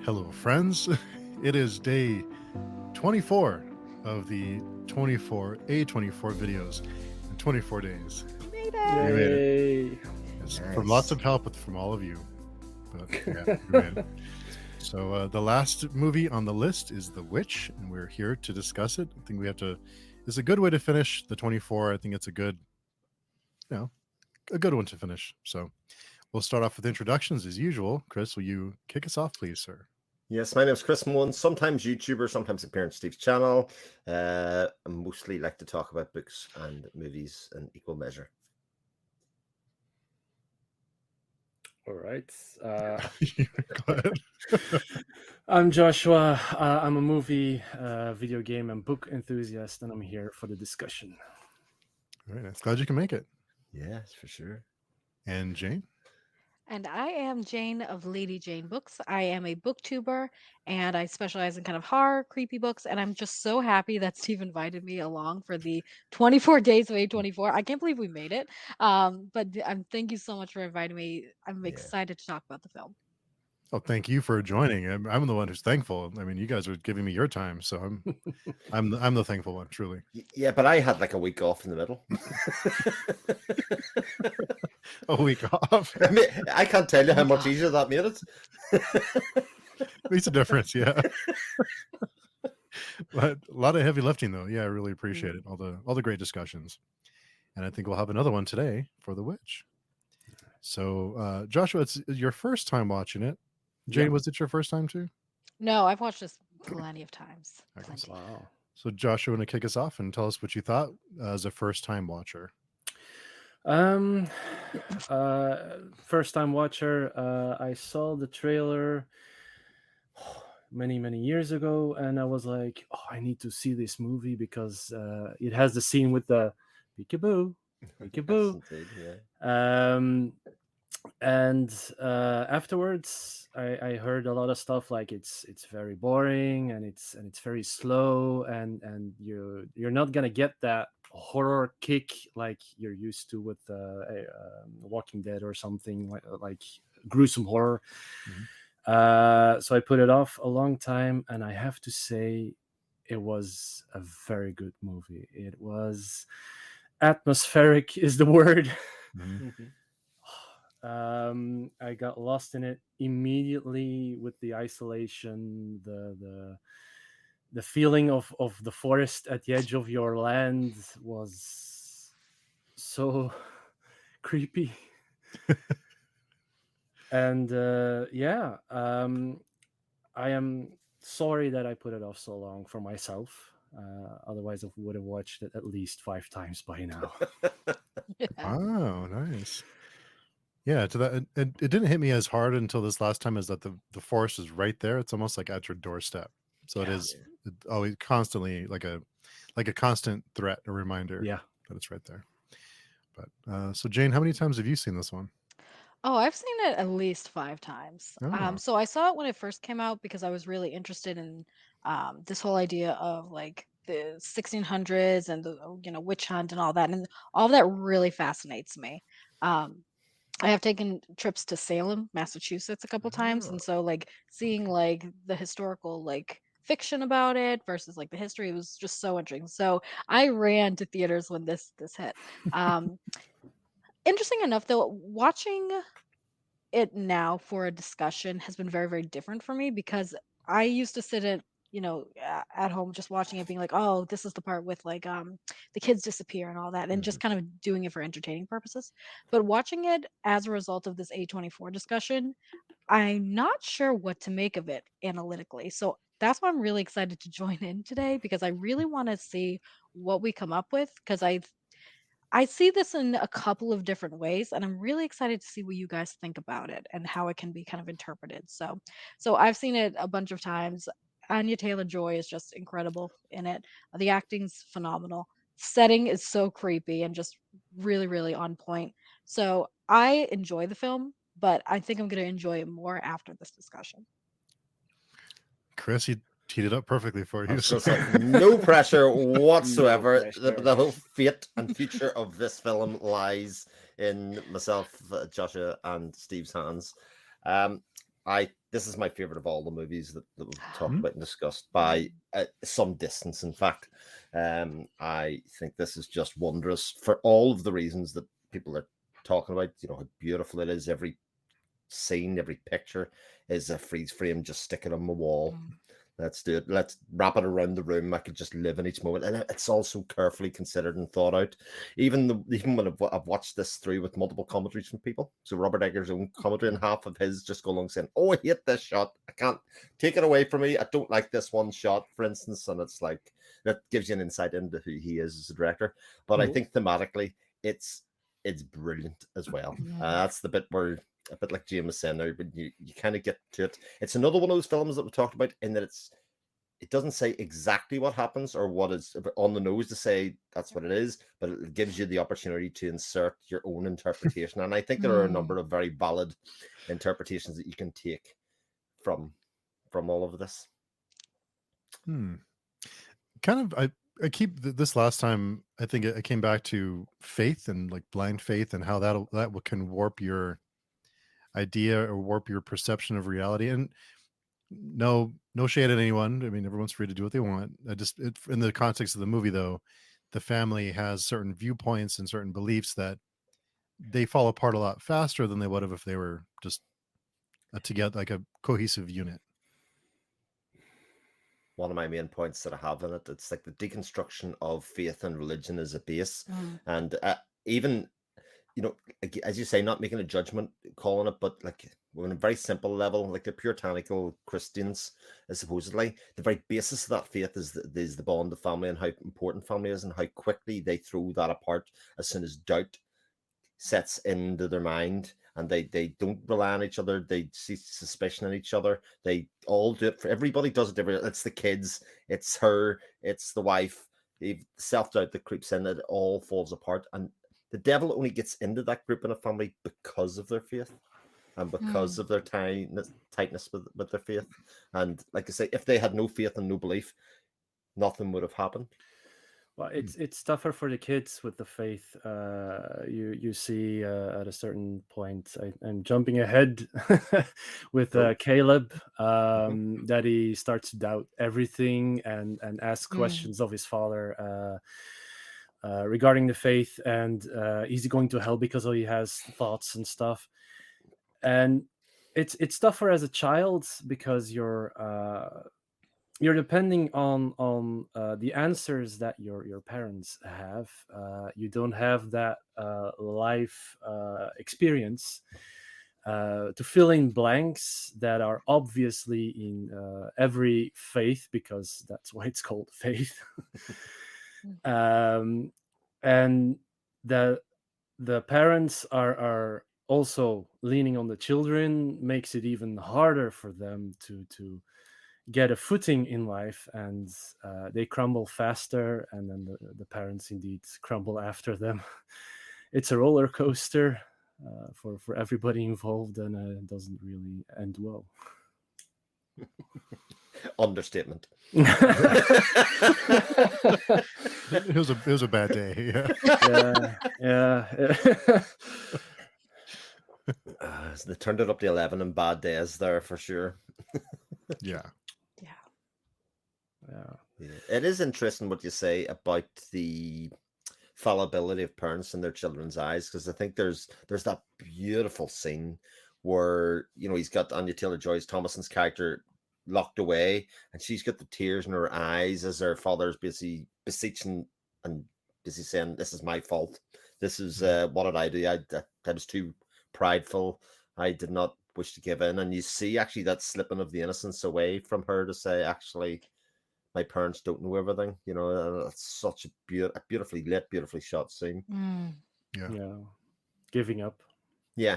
Hello, friends. It is day 24 of the 24 A24 videos in 24 days. You made We it. made it. Yay. It's Nice. from lots of help from all of you. But yeah, we made it. So the last movie on the list is The Witch, and we're here to discuss it. I think we have to. It's a good way to finish the 24. I think it's a good one to finish. So we'll start off with introductions as usual. Chris, will you kick us off, please, sir? Yes, my name is Chris Mohan, sometimes YouTuber, sometimes appear on Steve's channel. I mostly like to talk about books and movies in equal measure. All right. Go ahead. I'm Joshua. I'm a movie, video game, and book enthusiast, and I'm here for the discussion. All right, nice. Glad you can make it. Yes, for sure. And Jane? And I am Jane of Lady Jane Books. I am a booktuber and I specialize in kind of horror, creepy books. And I'm just so happy that Steve invited me along for the 24 days of A24. I can't believe we made it. But thank you so much for inviting me. I'm excited to talk about the film. Oh, thank you for joining. I'm the one who's thankful. I mean, you guys are giving me your time, so I'm the thankful one, truly. Yeah, but I had like a week off in the middle. A week off. I mean, I can't tell you how much easier that made it. Makes a difference, yeah. But a lot of heavy lifting, though. Yeah, I really appreciate it. All the great discussions, and I think we'll have another one today for The Witch. So, Joshua, it's your first time watching it. Jane, Yep. was it your first time too? No, I've watched this plenty of times. Excellent. Plenty. Wow. So, Joshua, want to kick us off and tell us what you thought as a first-time watcher? First time watcher. I saw the trailer many years ago, and I was like, "Oh, I need to see this movie because it has the scene with the peekaboo, peekaboo." Yes, indeed, yeah. And afterwards I heard a lot of stuff like it's very boring and it's very slow and you're not gonna get that horror kick like you're used to with Walking Dead or something like gruesome horror. So I put it off a long time, and I have to say it was a very good movie. It was atmospheric is the word. I got lost in it immediately with the isolation, the feeling of the forest at the edge of your land was so creepy. And I am sorry that I put it off so long for myself. Otherwise I would have watched it at least 5 times by now. Oh, nice. Yeah, to that it didn't hit me as hard until this last time, is that the forest is right there. It's almost like at your doorstep. So it is always constantly like a constant threat, a reminder that it's right there. But so Jane, how many times have you seen this one? Oh, I've seen it at least 5 times. Oh. So I saw it when it first came out because I was really interested in this whole idea of like the 1600s and the witch hunt and all that, and all of that really fascinates me. I have taken trips to Salem, Massachusetts a couple times, and so like seeing like the historical like fiction about it versus like the history was just so interesting. So I ran to theaters when this hit. Interesting enough, though, watching it now for a discussion has been very, very different for me because I used to sit at home just watching it, being like, "Oh, this is the part with like the kids disappear and all that," and just kind of doing it for entertaining purposes. But watching it as a result of this A24 discussion, I'm not sure what to make of it analytically. So that's why I'm really excited to join in today because I really want to see what we come up with because I see this in a couple of different ways, and I'm really excited to see what you guys think about it and how it can be kind of interpreted. So I've seen it a bunch of times. Anya Taylor-Joy is just incredible in it. The acting's phenomenal. Setting is so creepy and just really, really on point. So I enjoy the film, but I think I'm going to enjoy it more after this discussion. Chris, he teed it up perfectly for you. So no pressure whatsoever. The whole fate and future of this film lies in myself, Joshua, and Steve's hands. I this is my favorite of all the movies that we've talked Hmm? about and discussed by some distance. In fact, I think this is just wondrous for all of the reasons that people are talking about. You know how beautiful it is. Every scene, every picture is a freeze frame. Just stick it on the wall. Let's do it. Let's wrap it around the room. I could just live in each moment, and it's all so carefully considered and thought out. Even when I've watched this through with multiple commentaries from people, so Robert Eggers' own commentary and half of his just go along saying, "Oh, I hate this shot. I can't take it away from me. I don't like this one shot, for instance." And it's like that gives you an insight into who he is as a director. But I think thematically, it's brilliant as well. That's the bit where, a bit like James was saying there, but you kind of get to it. It's another one of those films that we talked about in that it doesn't say exactly what happens or what is on the nose to say that's what it is, but it gives you the opportunity to insert your own interpretation. And I think there are a number of very valid interpretations that you can take from all of this. Kind of, I keep this last time. I think I came back to faith and like blind faith and how that can warp your idea or warp your perception of reality. And no shade at anyone. I mean, everyone's free to do what they want. In the context of the movie, though, the family has certain viewpoints and certain beliefs that they fall apart a lot faster than they would have if they were just together, like a cohesive unit. One of my main points that I have in it, it's like the deconstruction of faith and religion as a base, and even, you know, as you say, not making a judgment call on it, but like on a very simple level, like the puritanical Christians, supposedly the very basis of that faith is the bond of family and how important family is, and how quickly they throw that apart as soon as doubt sets into their mind, and they don't rely on each other. They see suspicion in each other. They all do it for everybody. Does it? It's the kids. It's her. It's the wife. The self-doubt that creeps in. It all falls apart, and the devil only gets into that group in a family because of their faith and because of their tightness with their faith. And like I say, if they had no faith and no belief, nothing would have happened. Well, it's tougher for the kids with the faith. You see at a certain point, I'm jumping ahead with Caleb, that he starts to doubt everything and ask questions of his father regarding the faith, and is he going to hell because he has thoughts and stuff. And it's tougher as a child because you're depending on the answers that your parents have. You don't have that life experience to fill in blanks that are obviously in every faith, because that's why it's called faith. And the parents are also leaning on the children, makes it even harder for them to get a footing in life, and they crumble faster, and then the parents indeed crumble after them. It's a roller coaster for everybody involved, and it doesn't really end well. Understatement. It was a bad day. Yeah. They turned it up to 11 in bad days there for sure. Yeah. It is interesting what you say about the fallibility of parents in their children's eyes, because I think there's that beautiful scene where, you know, he's got Anya Taylor-Joy's Thomason's character locked away, and she's got the tears in her eyes as her father's busy beseeching and busy saying, "This is my fault. This is what did I do? I was too prideful. I did not wish to give in." And you see actually that slipping of the innocence away from her to say, actually, my parents don't know everything. You know, that's such a beautifully lit, beautifully shot scene. Yeah. Giving up. Yeah.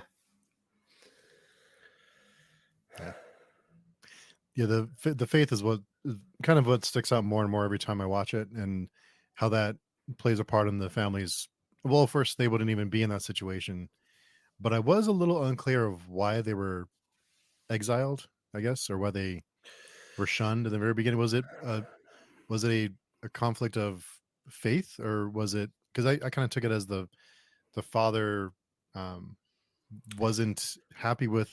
The faith is what kind of what sticks out more and more every time I watch it, and how that plays a part in the family's. Well, first they wouldn't even be in that situation, but I was a little unclear of why they were exiled, I guess, or why they were shunned in the very beginning. Was it a conflict of faith, or was it because I kind of took it as the father wasn't happy with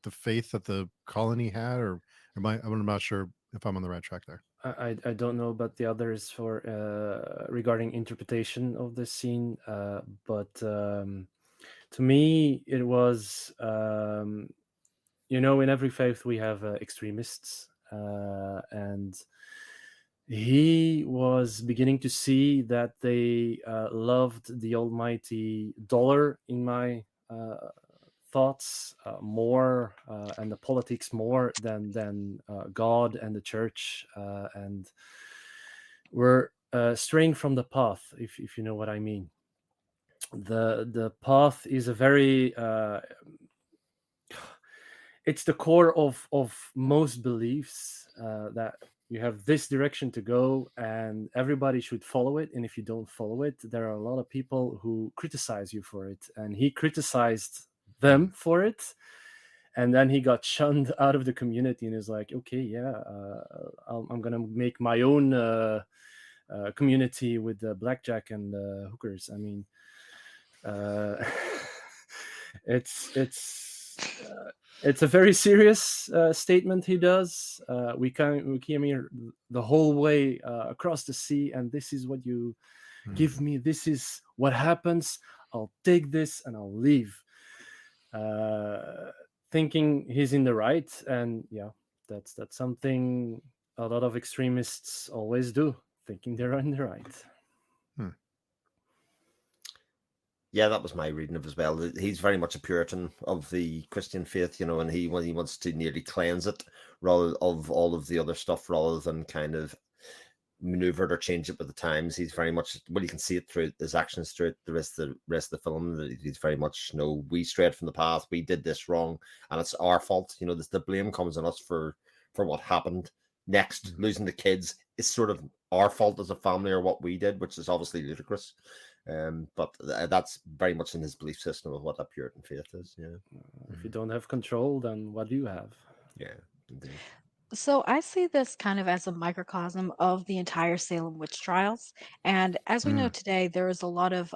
the faith that the colony had, or I'm not sure if I'm on the right track there. I don't know about the others for regarding interpretation of this scene, but to me it was in every faith we have extremists, and he was beginning to see that they loved the almighty dollar, in my thoughts, more, and the politics more than God and the church, and we're straying from the path, if you know what I mean. The path is a very it's the core of most beliefs, that you have this direction to go and everybody should follow it, and if you don't follow it, there are a lot of people who criticize you for it, and he criticized them for it, and then he got shunned out of the community and is like, okay, yeah, I'm gonna make my own community with blackjack and hookers. I mean, it's a very serious statement he does. We came here the whole way across the sea, and this is what you give me. This is what happens. I'll take this and I'll leave. Thinking he's in the right, and yeah, that's something a lot of extremists always do, thinking they're in the right. Yeah, that was my reading of as well. He's very much a Puritan of the Christian faith, and he wants to nearly cleanse it rather of all of the other stuff, rather than kind of maneuver it or change it with the times. He's very much, well, you can see it through his actions throughout the rest of the film, that he's very much, we strayed from the path, we did this wrong, and it's our fault. The blame comes on us for what happened next. Losing the kids is sort of our fault as a family, or what we did, which is obviously ludicrous. But that's very much in his belief system of what a Puritan faith is. Yeah. If you don't have control, then what do you have? Yeah, indeed. So I see this kind of as a microcosm of the entire Salem witch trials. And as we know today, there is a lot of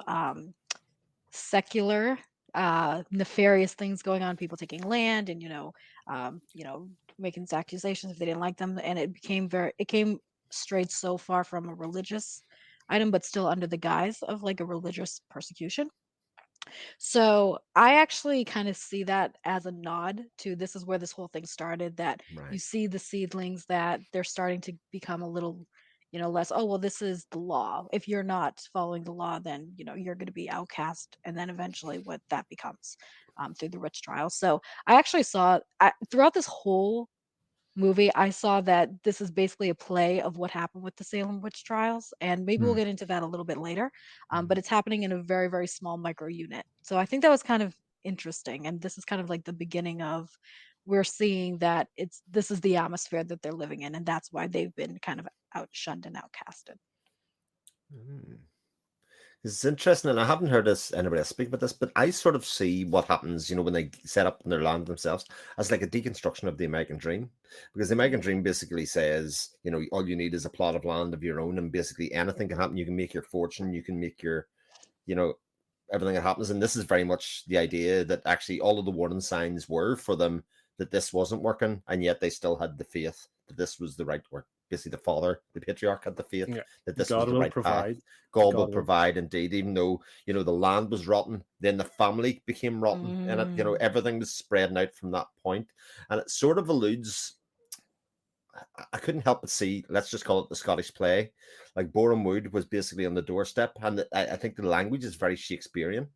secular, nefarious things going on, people taking land and, making these accusations if they didn't like them. And it came strayed so far from a religious item, but still under the guise of like a religious persecution. So I actually kind of see that as a nod to this is where this whole thing started, that you Right. see the seedlings that they're starting to become a little, less, oh, well, this is the law. If you're not following the law, then, you're going to be outcast. And then eventually what that becomes through the witch trial. So I actually saw throughout this whole movie, I saw that this is basically a play of what happened with the Salem witch trials, and maybe we'll get into that a little bit later. But it's happening in a very, very small micro unit. So I think that was kind of interesting, and this is kind of like the beginning of we're seeing that this is the atmosphere that they're living in, and that's why they've been kind of shunned and outcasted. It's interesting, and I haven't heard anybody else speak about this, but I sort of see what happens, when they set up in their land themselves, as like a deconstruction of the American dream. Because the American dream basically says, all you need is a plot of land of your own, and basically anything can happen. You can make your fortune, you can make your, everything that happens. And this is very much the idea that actually all of the warning signs were for them that this wasn't working, and yet they still had the faith that this was the right work. Basically, the father, the patriarch, had the faith that this was the right path. God will provide, indeed. Even though the land was rotten, then the family became rotten, and everything was spreading out from that point. And it sort of alludes. I couldn't help but see. Let's just call it the Scottish play. Like Boreham Wood was basically on the doorstep, and I think the language is very Shakespearean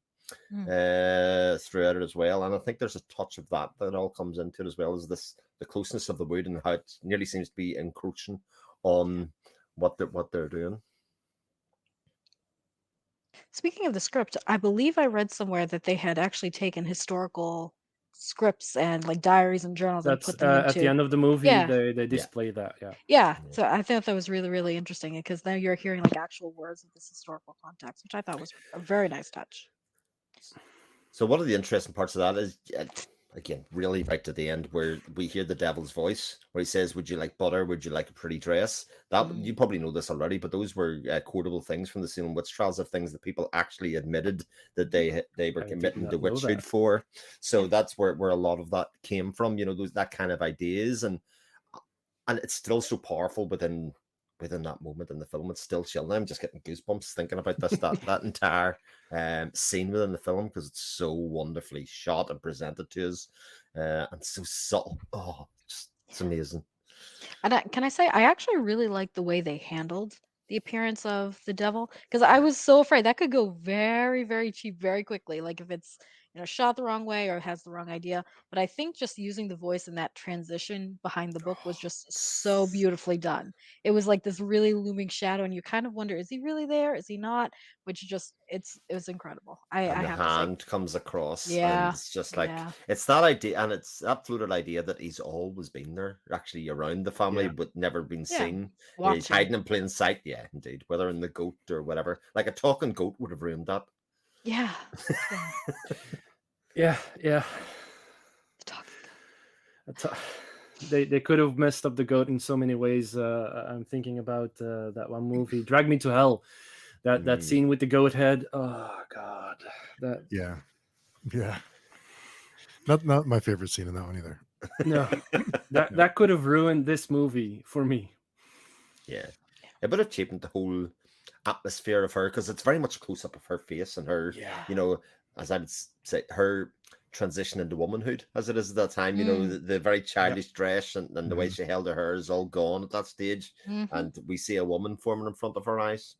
throughout it as well. And I think there's a touch of that all comes into it, as well as the closeness of the wood and how it nearly seems to be encroaching on what they're doing. Speaking of the script, I believe I read somewhere that they had actually taken historical scripts and like diaries and journals and put them into at the end of the movie. They display that. Yeah. So I thought that was really, really interesting, because now you're hearing like actual words of this historical context, which I thought was a very nice touch. So one of the interesting parts of that is again, really right to the end, where we hear the devil's voice, where he says, "Would you like butter? Would you like a pretty dress?" That you probably know this already, but those were quotable things from the Salem witch trials, of things that people actually admitted that they were I did committing the not know witchhood that. for. So Yeah. that's where a lot of that came from. You know, those that kind of ideas, and it's still so powerful within that moment in the film. It's still chilling. I'm just getting goosebumps thinking about that entire scene within the film, because it's so wonderfully shot and presented to us, and so subtle. Oh, just it's amazing. And can I say, I actually really like the way they handled the appearance of the devil, because I was so afraid that could go very, very cheap very quickly. Like if it's, shot the wrong way or has the wrong idea. But I think just using the voice in that transition behind the book was just so beautifully done. It was like this really looming shadow, and you kind of wonder, is he really there? Is he not? Which just it was incredible. I And the have to say, hand comes across, and yeah, it's just like yeah, it's that idea, and it's that floated idea that he's always been there, actually around the family, Yeah. but never been yeah, seen. He's watching, hiding in plain sight. Yeah, indeed. Whether in the goat or whatever, like a talking goat would have ruined that. yeah, yeah. Yeah, yeah. The talking They could have messed up the goat in so many ways. I'm thinking about that one movie, Drag Me to Hell. That Mm. scene with the goat head. Oh God, that Yeah. Yeah. Not my favorite scene in that one either. no, that No. that could have ruined this movie for me. Yeah, it would have cheapened the whole atmosphere of her, because it's very much close up of her face and her, Yeah, you know, as I would say, her transition into womanhood as it is at that time. You know, Mm. the very yeah, childish dress and the way Mhm. she held her hair is all gone at that stage, Mhm. and we see a woman forming in front of her eyes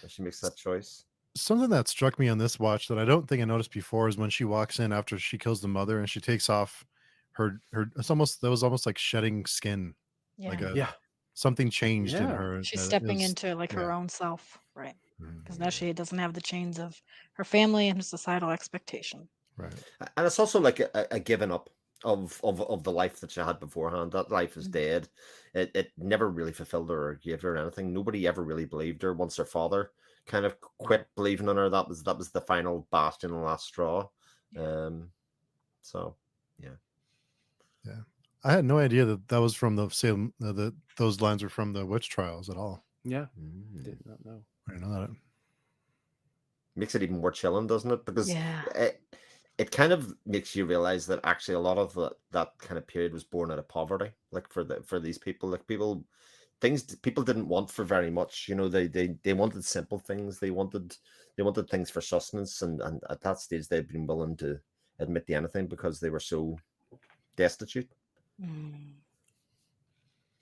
as she makes that choice. Something that struck me on this watch that I don't think I noticed before is when she walks in after she kills the mother and she takes off that was almost like shedding skin. Like Yeah. a yeah, something changed in yeah, her She's that stepping is into like yeah. her own self, right? Mhm. Because now Yeah. she doesn't have the chains of her family and her societal expectation. Right. And it's also like a giving up of the life that she had beforehand. That life is Mm. dead. It never really fulfilled her or gave her anything. Nobody ever really believed her once her father kind of quit believing in her. That was the final bastion and last straw. Yeah. Um, so yeah. Yeah. I had no idea that that was from the Salem those lines were from the witch trials at all. yeah. Mm. Did not know. I didn't know that. Makes it even more chilling, doesn't it? Because Yeah. it kind of makes you realize that actually a lot of that kind of period was born out of poverty. Like for these people, like people didn't want for very much. You know, they wanted simple things. They wanted things for sustenance, and at that stage they'd been willing to admit to anything because they were so destitute. Mm.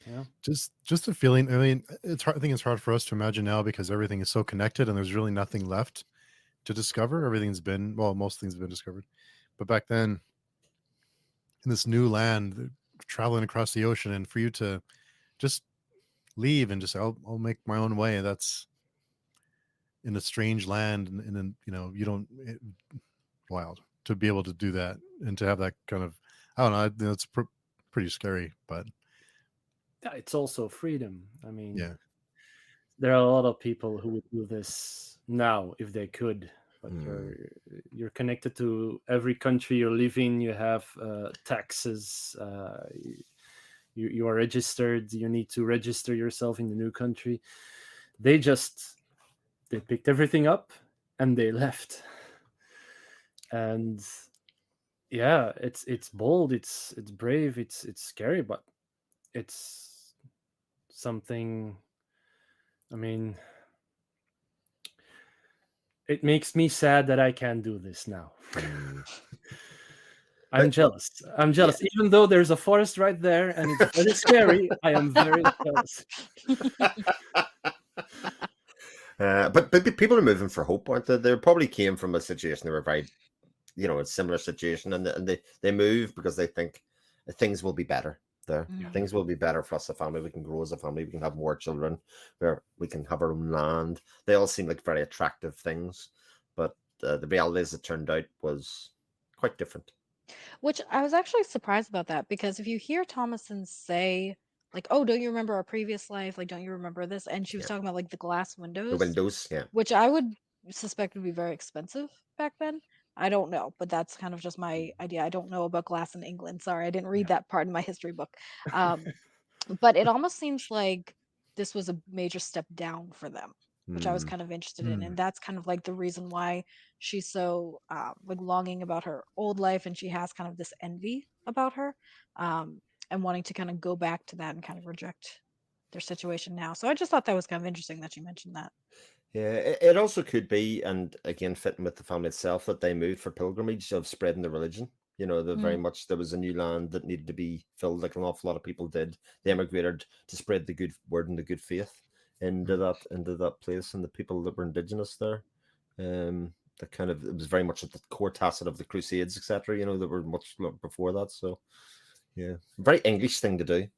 Yeah, Just a feeling. I mean, it's hard. I think it's hard for us to imagine now because everything is so connected and there's really nothing left to discover. Everything's been most things have been discovered. But back then, in this new land, traveling across the ocean, and for you to just leave and just say, I'll make my own way. That's in a strange land, and then you don't wild to be able to do that and to have that kind of I don't know. It's pretty scary, but yeah. It's also freedom. I mean, yeah, there are a lot of people who would do this now if they could, but Hmm. you're connected to every country you live in. You have taxes. You are registered. You need to register yourself in the new country. They picked everything up and they left. And yeah, it's bold. It's brave. It's scary, but it's something. I mean, it makes me sad that I can't do this now. Hmm. I'm jealous. I'm Yeah. jealous. Even though there's a forest right there and it's very scary, I am very jealous. But people are moving for hope, aren't they? They probably came from a situation they were very, a similar situation, and they move because they think things will be better there. Yeah. Mm. Things will be better for us as a family. We can grow as a family. We can have more children. Where we can have our own land. They all seem like very attractive things, but the reality, as it turned out, was quite different. Which I was actually surprised about that, because if you hear Thomason say, like, "Oh, don't you remember our previous life? Like, don't you remember this?" And she was Yeah, talking about like the glass the windows, windows. Yeah, which I would suspect would be very expensive back then. I don't know, but that's kind of just my idea. I don't know about glass in England. Sorry, I didn't read Yeah. that part in my history book. Um, but it almost seems like this was a major step down for them, which I was Hmm. kind of interested in, Mm. and that's kind of like the reason why she's so like longing about her old life, and she has kind of this envy about her, um, and wanting to kind of go back to that and kind of reject their situation now. So I just thought that was kind of interesting that you mentioned that. Yeah, it also could be, and again, fitting with the family itself, that they moved for pilgrimage of spreading the religion. You know, the very Mm. much there was a new land that needed to be filled, like an awful lot of people did. They emigrated to spread the good word and the good faith Mm. into that place, and the people that were indigenous there. That kind of, it was very much at the core tacit of the Crusades, etc. You know, that were much before that. So yeah, very English thing to do.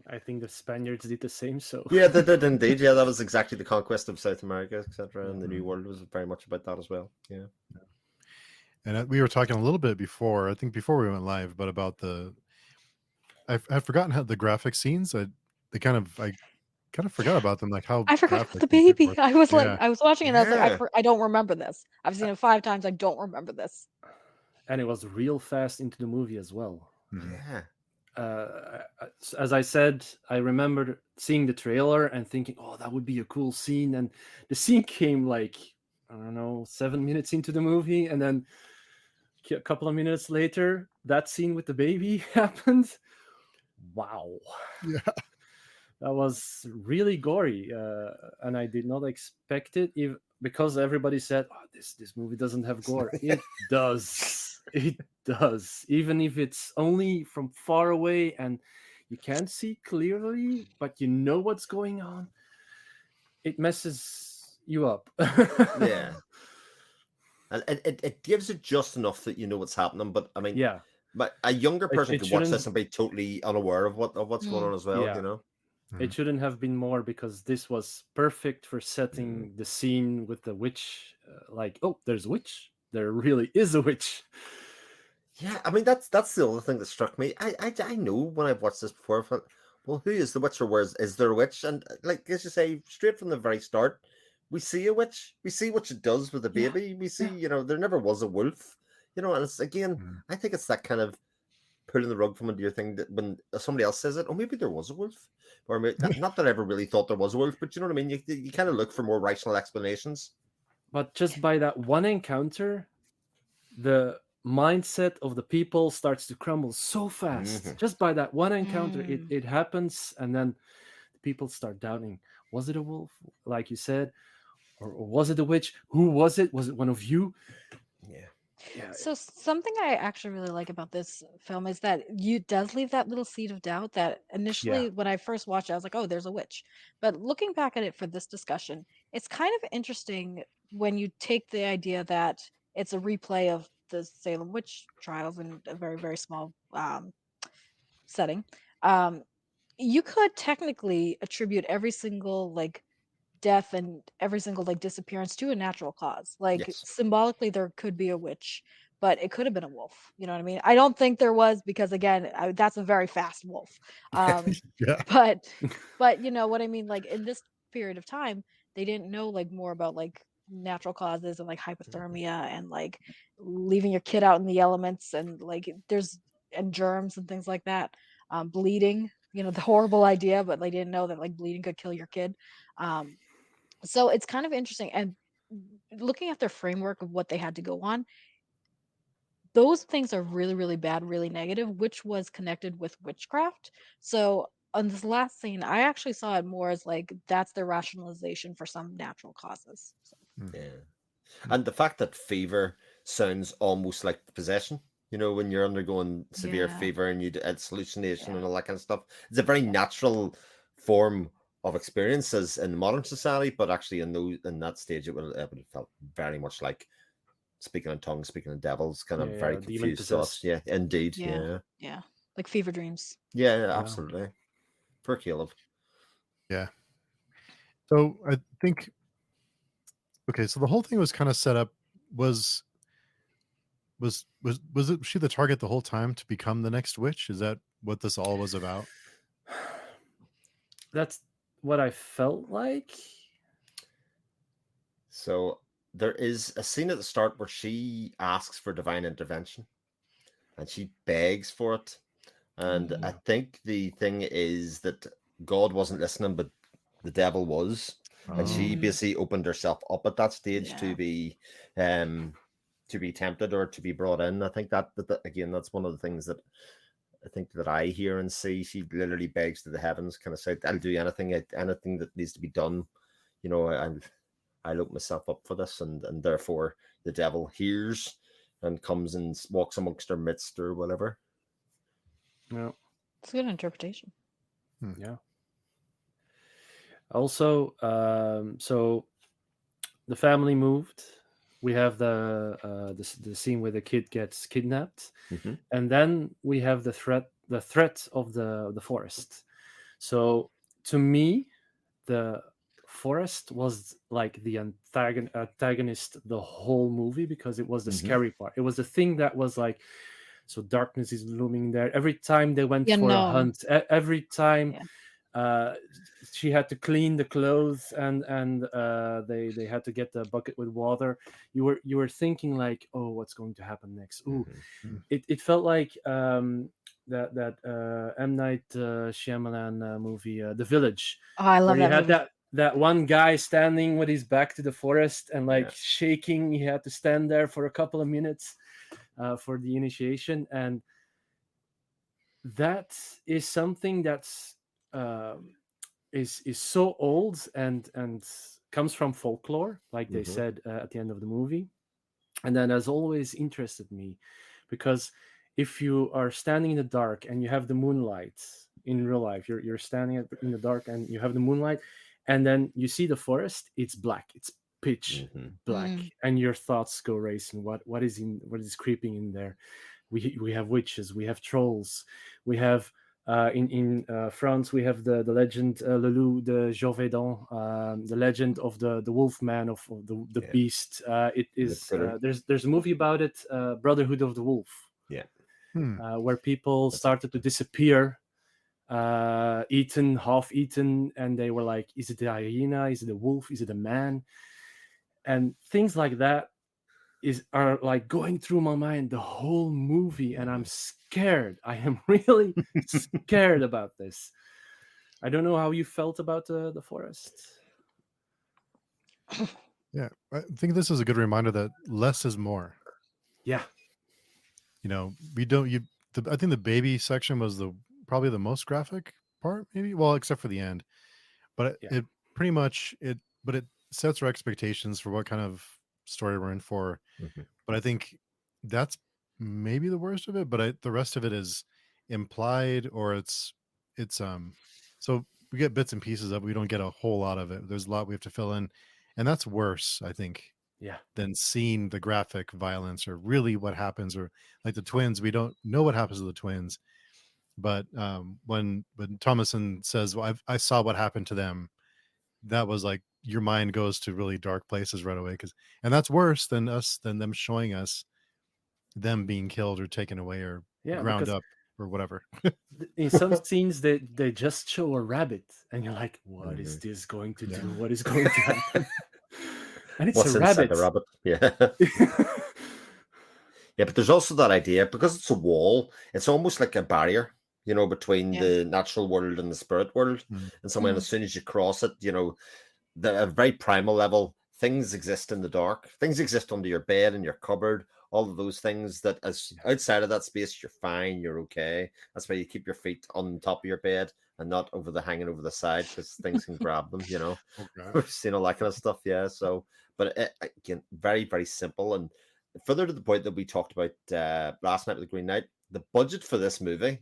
I think the Spaniards did the same. So Yeah, they did indeed. Yeah, that was exactly the conquest of South America, etc. And the New Mm. World was very much about that as well. Yeah. And we were talking a little bit before, I think before we went live, but about I've forgotten how the graphic scenes. I kind of forgot about them, like how I forgot about graphic the and good baby. were. I was like, Yeah. I was watching it and I was like, Yeah. I don't remember this. I've seen it 5 times. I don't remember this. and it was real fast into the movie as well. Mhm. Yeah. As I said, I remember seeing the trailer and thinking, "Oh, that would be a cool scene." And the scene came like, I don't know, 7 minutes into the movie, and then a couple of minutes later, that scene with the baby happened. Wow, Yeah. that was really gory, and I did not expect it. Because everybody said, "Oh, this movie doesn't have gore." It does. It does. Even if it's only from far away and you can't see clearly, but you know what's going on, it messes you up. Yeah. And it gives it just enough that you know what's happening. But I mean, Yeah, but a younger person it could watch this shouldn't. and be totally unaware of what's going Mm. on as well, Yeah, you know? it Mhm. shouldn't have been more because this was perfect for Mm. setting the scene with the witch. Like, oh, there's a witch. There really is a witch. Yeah, I mean that's the other thing that struck me. I know when I've watched this before, I thought, well, who is the witch or is there a witch? And like as you say, straight from the very start, we see a witch. We see what she does with the Yeah. baby. We see, Yeah. there never was a wolf. And it's again, Mhm. I think it's that kind of pulling the rug from under your thing that when somebody else says it, oh, maybe there was a wolf, or maybe, not that I ever really thought there was a wolf, but you know what I mean. You kind of look for more rational explanations. But just by that one encounter, the mindset of the people starts to crumble so Hmm. fast. Just by that one encounter, it, Mm. it happens, and then the people start doubting, was it a wolf, like you said, or was it a witch? Who was it? Was it one of you? Yeah, Yeah. So something I actually really like about this film is that you does leave that little seed of doubt that Yeah. initially when I first watched it, I was like, oh, there's a witch. But looking back at it for this discussion, it's kind of interesting when you take the idea that it's a replay of the Salem witch trials in a very, very small setting. Um, you could technically attribute every single like death and every single like disappearance to a natural cause. Like yes. symbolically, there could be a witch, but it could have been a wolf. You know what I mean? I don't think there was because again, that's a very fast wolf. Um, Yeah. but you know what I mean? Like in this period of time, they didn't know like more about like natural causes and like Mhm. hypothermia and like leaving your kid out in the elements and like there's and germs and things like that. Bleeding, you know, the horrible idea, but they didn't know that like bleeding could kill your kid. Um, so it's kind of interesting. And looking at their framework of what they had to go on, those things are really, really bad, really negative, which was connected with witchcraft. So on this last scene, I actually saw it more as like that's their rationalization for some natural causes. So, Mm. Yeah. And the fact that fever sounds almost like possession, when you're undergoing severe yeah, fever and it's hallucination yeah, and all that kind of stuff, it's a very yeah. natural form of experiences in modern society, but actually in that stage, it would have felt very much like speaking in tongues, speaking in devils, kind of very Yeah, demon confused to us. possessed. Yeah, indeed. Yeah, Yeah. yeah. Like fever dreams. Yeah, Yeah. absolutely. For Caleb. Yeah. So I think okay, so the whole thing was kind of set up was was she the target the whole time to become the next witch? Is that what this all was about? That's what I felt like. So there is a scene at the start where she asks for divine intervention and she begs for it. And I think the thing is that God wasn't listening, but the devil was. And she basically opened herself up at that stage to be tempted or to be brought in. I think that again, that's one of the things that I think that I hear and see. She literally begs to the heavens, kind of said, "I'll do anything that needs to be done. You know, I'll open myself up for this," and therefore the devil hears and comes and walks amongst her midst or whatever. Yeah. It's a good interpretation. Yeah. Also, so the family moved. We have the scene where the kid gets kidnapped, and then we have the threat of the forest. So to me, the forest was like the antagonist the whole movie, because it was the scary part. It was the thing that was like, so darkness is looming there. Every time they went for a hunt, every time she had to clean the clothes and they had to get the bucket with water, you were thinking like, oh, what's going to happen next? Ooh, it felt like that M. Night Shyamalan movie, The Village. Oh, I love where you that had movie. that one guy standing with his back to the forest and like shaking. He had to stand there for a couple of minutes for the initiation, and that is something that's is so old and comes from folklore, like they said at the end of the movie, and that has always interested me, because if you are standing in the dark and you have the moonlight in real life, you're standing in the dark and you have the moonlight, and then you see the forest, it's black, it's pitch black, and your thoughts go racing. What is creeping in there? We have witches, we have trolls, we have in France we have the legend Le Loup de Jauvedon, the legend of the wolf man of the beast. It is there's a movie about it, Brotherhood of the Wolf, where people started to disappear, eaten, half eaten, and they were like, is it the hyena, is it a wolf, is it a man? And things like that are like going through my mind the whole movie, and I'm scared. I am really scared about this. I don't know how you felt about the forest. Yeah, I think this is a good reminder that less is more. Yeah. You know, I think the baby section was probably the most graphic part, maybe. Well, except for the end, but it pretty much but it sets our expectations for what kind of story we're in for. But I think that's maybe the worst of it. But the rest of it is implied, or it's so we get bits and pieces of it. We don't get a whole lot of it. There's a lot we have to fill in, and that's worse, I think, than seeing the graphic violence or really what happens. Or like the twins, we don't know what happens to the twins, but when Thomason says, well, I saw what happened to them, that was like your mind goes to really dark places right away, and that's worse than them showing us them being killed or taken away or ground up or whatever. In some scenes they just show a rabbit and you're like, what is this going to do? What is going to happen? And it's what's a rabbit. Inside the rabbit? Yeah, but there's also that idea, because it's a wall, it's almost like a barrier, you know, between the natural world and the spirit world. And so as soon as you cross it, you know, a very primal level, things exist in the dark. Things exist under your bed and your cupboard. All of those things that, as outside of that space, you're fine, you're okay. That's why you keep your feet on top of your bed and not hanging over the side, because things can grab them, you know. We've seen all that kind of stuff, So, but again, very, very simple. And further to the point that we talked about last night with the Green Knight, the budget for this movie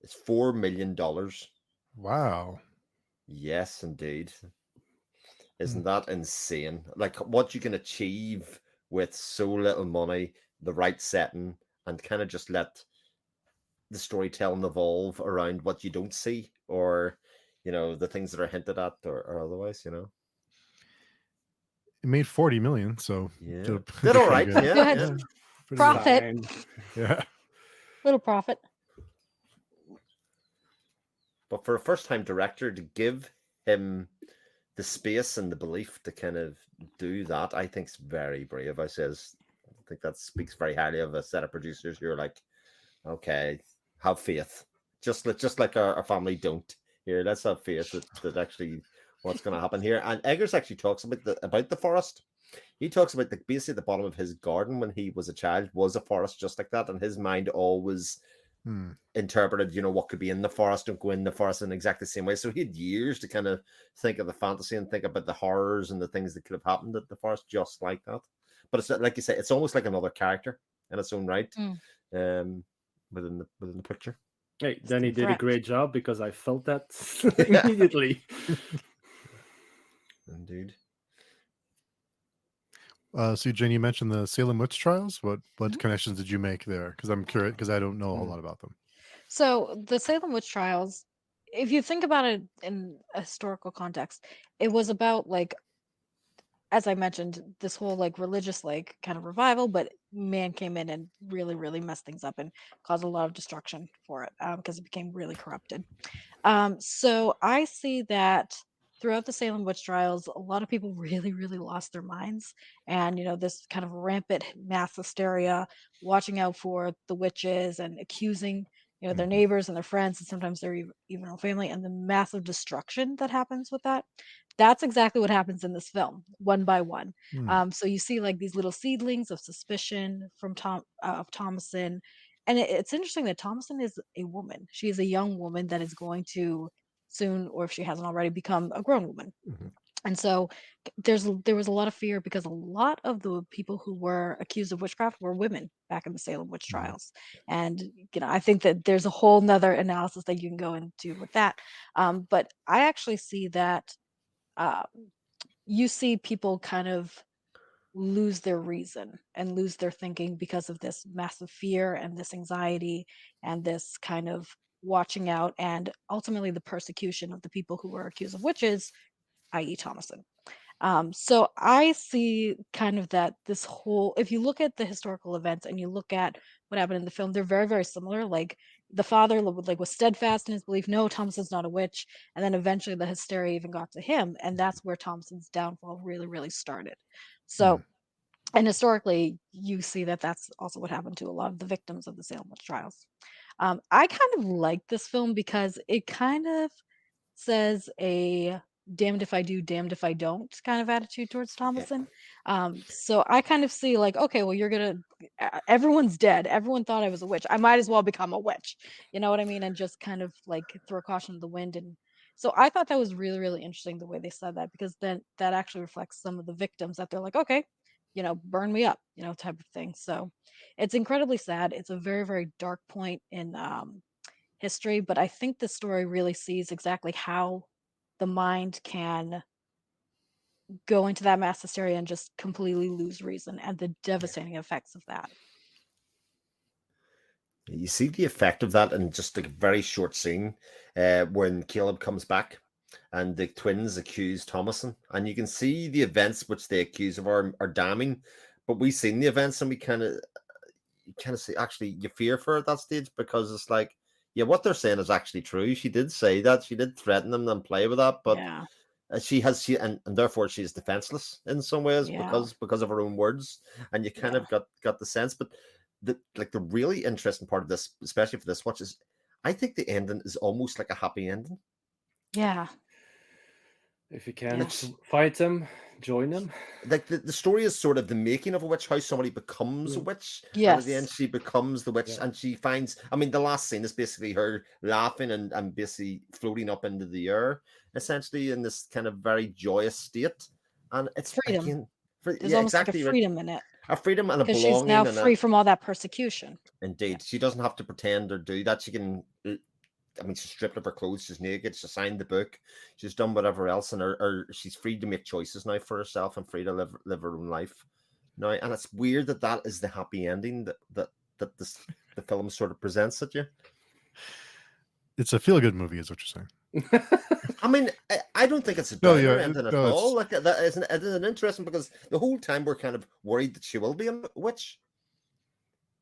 is $4 million. Wow. Yes, indeed. Isn't that insane? Like what you can achieve with so little money, the right setting, and kind of just let the storytelling evolve around what you don't see, or, you know, the things that are hinted at or otherwise, you know. It made 40 million, so did all right. Yeah. Profit. Yeah. Little profit. But for a first-time director to give him the space and the belief to kind of do that, I think is very brave. I think that speaks very highly of a set of producers who are like, okay, have faith. Just like our family don't here. Let's have faith that actually what's going to happen here. And Eggers actually talks about the forest. He talks about basically the bottom of his garden when he was a child was a forest just like that, and his mind always interpreted, what could be in the forest, don't go in the forest in exactly the same way. So he had years to kind of think of the fantasy and think about the horrors and the things that could have happened at the forest just like that. But it's like you say, it's almost like another character in its own right, within the picture. Hey, then he did a Correct. great job because I felt that immediately. Indeed. So Jen, you mentioned the Salem witch trials. What connections did you make there? Because I'm curious, because I don't know a whole lot about them. So the Salem witch trials, if you think about it in a historical context, it was about, like, as I mentioned, this whole like religious like kind of revival, but man came in and really, really messed things up and caused a lot of destruction for it, because it became really corrupted. So I see that throughout the Salem witch trials, a lot of people really, really lost their minds, and this kind of rampant mass hysteria, watching out for the witches and accusing their neighbors and their friends, and sometimes their even own family, and the massive destruction that happens with that. That's exactly what happens in this film, one by one. So you see like these little seedlings of suspicion from of Thomason, and it's interesting that Thomason is a woman. She is a young woman that is going to soon, or if she hasn't already, become a grown woman. And so there was a lot of fear because a lot of the people who were accused of witchcraft were women back in the Salem witch trials. And I think that there's a whole nother analysis that you can go into with that. But I actually see that you see people kind of lose their reason and lose their thinking because of this massive fear and this anxiety and this kind of watching out, and ultimately the persecution of the people who were accused of witches, i.e. Thomason. So I see kind of that this whole, if you look at the historical events and you look at what happened in the film, they're very, very similar. Like the father was steadfast in his belief, no, Thomason's not a witch. And then eventually the hysteria even got to him. And that's where Thomason's downfall really, really started. So, and historically, you see that that's also what happened to a lot of the victims of the Salem witch trials. I kind of like this film because it kind of says a damned if I do, damned if I don't kind of attitude towards Thomason. So I kind of see like, okay, well, everyone's dead. Everyone thought I was a witch. I might as well become a witch. You know what I mean? And just kind of like throw caution to the wind. And so I thought that was really, really interesting the way they said that, because then that actually reflects some of the victims that they're like, okay, burn me up, type of thing. So it's incredibly sad. It's a very, very dark point in history, but I think the story really sees exactly how the mind can go into that mass hysteria and just completely lose reason, and the devastating effects of that. You see the effect of that in just a very short scene when Caleb comes back and the twins accuse Thomason, and you can see the events which they accuse of are damning, but we've seen the events and we kind of see, actually you fear for her at that stage, because it's like, yeah, what they're saying is actually true. She did say that, she did threaten them and play with that, but Yeah, and therefore she's defenseless in some ways yeah, because of her own words, and you kind yeah. of got the sense. But the really interesting part of this, especially for this watch, is I think the ending is almost like a happy ending. Yeah, If you can yeah. fight them, join them. Like the story is sort of the making of a witch, how somebody becomes a witch, and at the end Yes. she becomes the witch, Yeah. and she finds, I mean, the last scene is basically her laughing and basically floating up into the air, essentially in this kind of very joyous state. And it's Freedom. again, There's yeah, almost like a exactly right. freedom in it, A freedom and a because she's now belonging and free from all that persecution. indeed, she doesn't have to pretend or do that. She can, I mean, she's stripped of her clothes, she's naked, she signed the book, she's done whatever else, and she's free to make choices now for herself and free to live her own life now. And it's weird that is the happy ending that the film sort of presents at you. It's a feel-good movie, is what you're saying. I mean, I don't think it's a downer ending at all. Like that isn't interesting, because the whole time we're kind of worried that she will be a witch.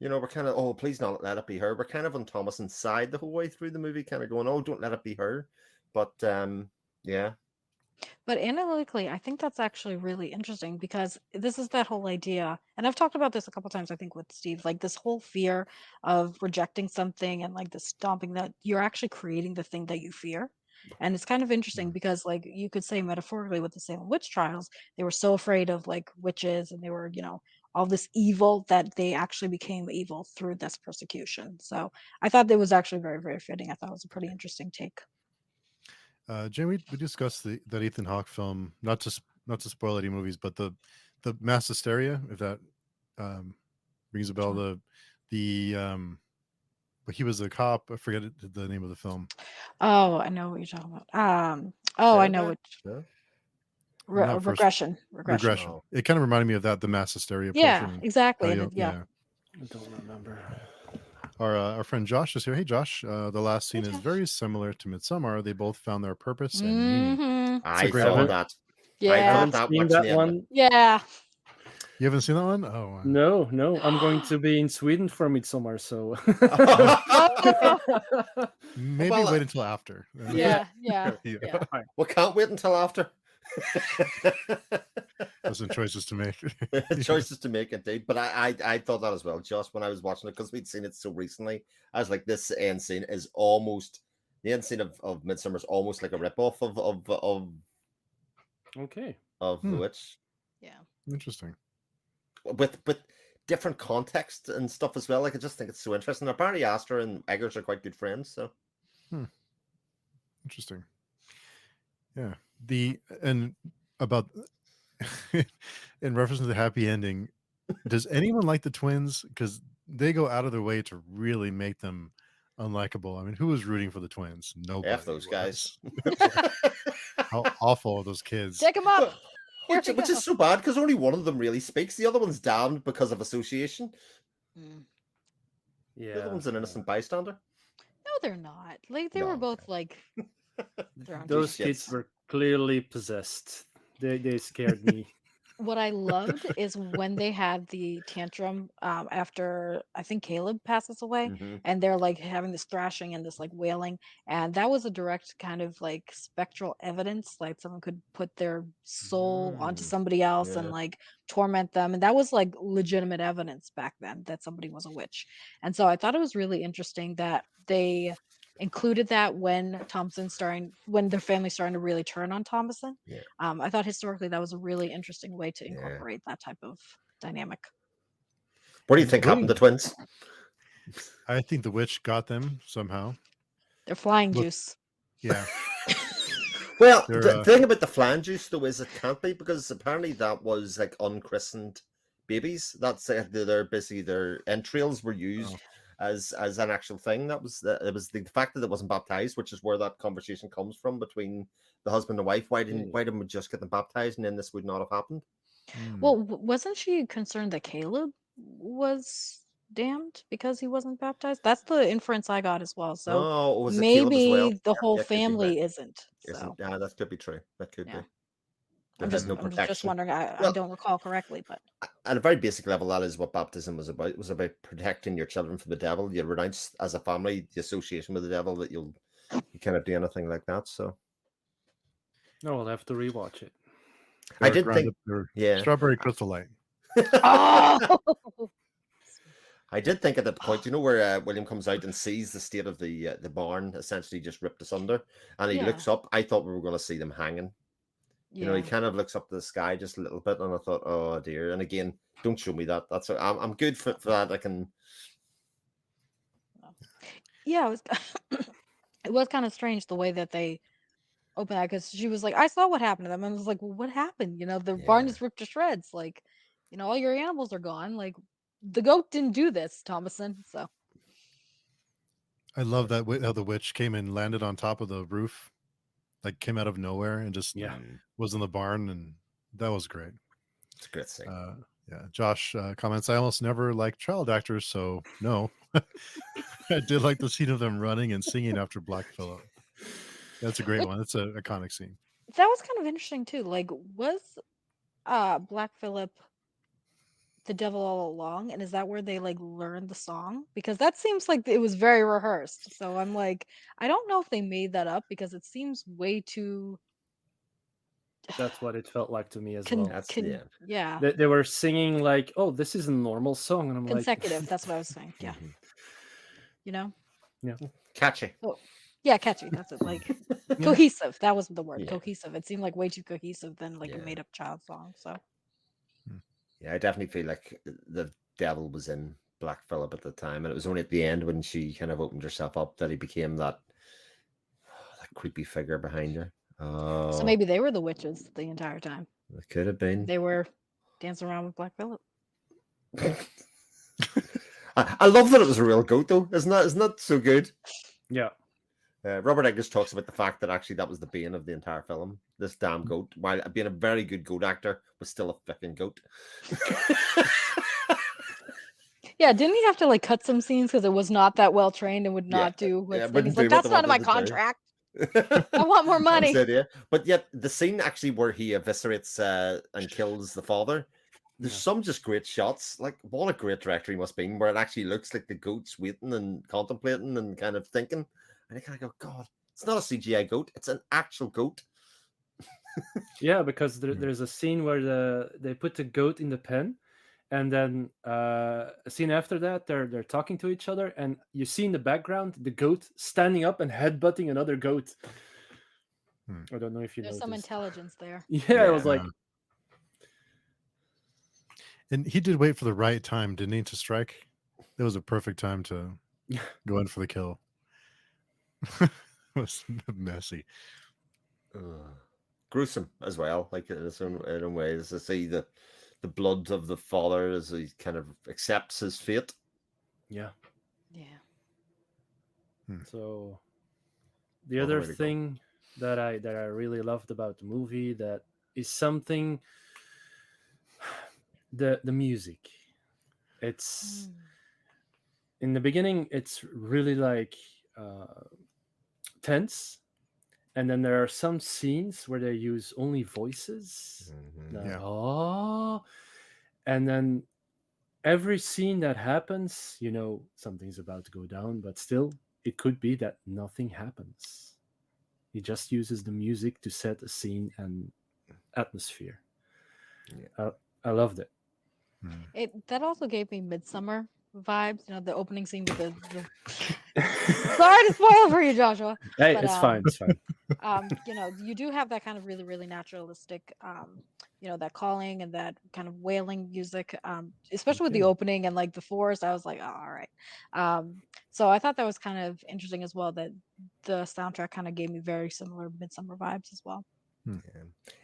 We're kind of, oh, please not let it be her. We're kind of on Thomason's side the whole way through the movie, kind of going, oh, don't let it be her. But yeah. But analytically, I think that's actually really interesting because this is that whole idea, and I've talked about this a couple times, I think, with Steve, like this whole fear of rejecting something and like the stomping that you're actually creating the thing that you fear. And it's kind of interesting Mm. because, like, you could say metaphorically with the Salem witch trials, they were so afraid of like witches and they were, all this evil that they actually became evil through this persecution. So I thought that was actually very, very fitting. I thought it was a pretty interesting take. Jane, we discussed that Ethan Hawke film, not to spoil any movies, but the mass hysteria, if that rings a Which bell. one? But he was a cop. I forget the name of the film. Oh, I know what you're talking about. I know Zodiac? what No? Not first regression. regression. Oh. It kind of reminded me of that, the mass hysteria Yeah, portion. And how exactly. you, Yeah. yeah. I don't remember. Our friend Josh is here. Hey, Josh. The last Hey, scene is Josh. very similar to Midsummer. They both found their purpose and meaning. Mm-hmm. It's a I great thought line. Haven't that. I Yeah. thought haven't that seen watching that the end. one. Yeah. You haven't seen that one? Oh, wow. No, I'm going to be in Sweden for Midsummer, so Oh, Maybe Well, wait until after. yeah. Yeah. Yeah. Yeah. fine. we can't wait until after. There's some choices to make. Choices to make indeed. But I thought that as well, just when I was watching it, because we'd seen it so recently. I was like, this end scene is almost the end scene of Midsummer is almost like a rip-off Okay. of The Witch. Yeah. With Interesting. different context and stuff as well. Like I just think it's so interesting. Apparently Astor and Eggers are quite good friends, so Interesting. Yeah. And about in reference to the happy ending, does anyone like the twins? Because they go out of their way to really make them unlikable. I mean, who was rooting for the twins? Nobody. F those guys. How awful are those kids? Take him up. Here which we go. is so bad because only one of them really speaks. The other one's damned because of association. Mm. The other Yeah. one's an innocent bystander. No, they're not. Like they were No. both like their own Those people. kids shits. were clearly possessed. They scared me. What I loved is when they had the tantrum after I think Caleb passes away, Mhm. and they're like having this thrashing and this like wailing, and that was a direct kind of like spectral evidence, like someone could put their soul onto Mm, somebody else and yeah. like torment them, and that was like legitimate evidence back then that somebody was a witch. And so I thought it was really interesting that they included that when their family's starting to really turn on Thomason. Yeah. I thought historically that was a really interesting way to Yeah. incorporate that type of dynamic. What do you And think happened to wait, twins? I think the witch got them somehow. They're flying Look, juice. yeah. Well, They're the thing about the flan juice though is it can't be because apparently that was like unchristened babies. That's they're basically their entrails were used as an actual thing. That was it was the fact that it wasn't baptized, which is where that conversation comes from between the husband and wife. Why didn't we just get them baptized and then this would not have happened? Well, wasn't she concerned that Caleb was damned because he wasn't baptized? That's the inference I got as well. So Oh, was it Caleb as well? maybe the whole Yeah, could be right. family isn't. Isn't So that could be true. That could yeah, be. They had no I'm just protection. wondering. I Well, don't recall correctly, but at a very basic level, that is what baptism was about. It was about protecting your children from the devil. You renounce as a family the association with the devil that you cannot do anything like that. So No, I'll have to rewatch it. I did think, yeah, strawberry crystal light. oh, I did think at that point, where William comes out and sees the state of the barn essentially just ripped asunder, and he Yeah. looks up. I thought we were going to see them hanging. yeah. He kind of looks up to the sky just a little bit, and I thought, oh dear. And again, don't show me that. That's I'm good for that. I can. Yeah, it was it was kind of strange the way that they opened that because she was like, I saw what happened to them. And I was like, well, what happened? The barn Yeah. is ripped to shreds. Like, all your animals are gone. Like, the goat didn't do this, Thomason. So I love that how the witch came and landed on top of the roof, like came out of nowhere and just was in the barn, and that was great. It's a great thing. Yeah, Josh comments, I almost never like child actors, so no. I did like the scene of them running and singing after Black Phillip. That's a great one. That's an iconic scene. that was kind of interesting too. Like, was Black Phillip the devil all along? And is that where they like learned the song? Because that seems like it was very rehearsed. So I'm like, I don't know if they made that up because it seems way too That's what it felt like to me as Con, well. That's con, yeah. yeah, They were singing like, "Oh, this is a normal song," and I'm like, consecutive. That's what I was saying. Yeah, Mhm. you know. "Yeah, Catchy. Oh, yeah, catchy. That's it. Like yeah, cohesive. That was the word. Yeah. Cohesive. It seemed like way too cohesive than like a Yeah. made up child song. So Yeah, I definitely feel like the devil was in Black Phillip at the time, and it was only at the end when she kind of opened herself up that he became that creepy figure behind her. so Oh, maybe they were the witches the entire time. it could have been. They were dancing around with Black Phillip. I love that it was a real goat, though. Isn't that so good? yeah." Robert Eggers talks about the fact that actually that was the bane of the entire film. This damn goat, while being a very good goat actor, was still a fucking goat. Yeah, didn't he have to like cut some scenes because it was not that well trained and would not do what's thing? He's like, that's not in my contract. I want more money. That's it, yeah. But yet the scene actually where he eviscerates and kills the father, there's some just great shots. Like, what a great director he must be, where it actually looks like the goat's waiting and contemplating and kind of thinking. And I kind of go, God, it's not a CGI goat, it's an actual goat. Yeah, because there's a scene where they put the goat in the pen, and then a scene after that they're talking to each other, and you see in the background the goat standing up and headbutting another goat. I don't know if you There's noticed. some intelligence there. Yeah, it was like, and he did wait for the right time, didn't he, to strike? It was a perfect time to go in for the kill. It was messy. Gruesome as well, like in its own ways, to see the blood of the father as he kind of accepts his fate. yeah. Hmm. So the All the other way to go. thing that I really loved about the movie, that is something, the music. It's in the beginning, it's really like tense, and then there are some scenes where they use only voices. Yeah. Oh, and then every scene that happens, you know, something's about to go down, but still, it could be that nothing happens. He just uses the music to set a scene and atmosphere. Yeah. I loved it. That also gave me Midsummer vibes. You know, the opening scene with the sorry to spoil for you, Joshua. Hey, But, it's fine. It's fine. You know, you do have that kind of really, really naturalistic, you know, that calling and that kind of wailing music, especially with the opening and like the forest. I was like, oh, all right. So I thought that was kind of interesting as well, that the soundtrack kind of gave me very similar Midsummer vibes as well. Yeah.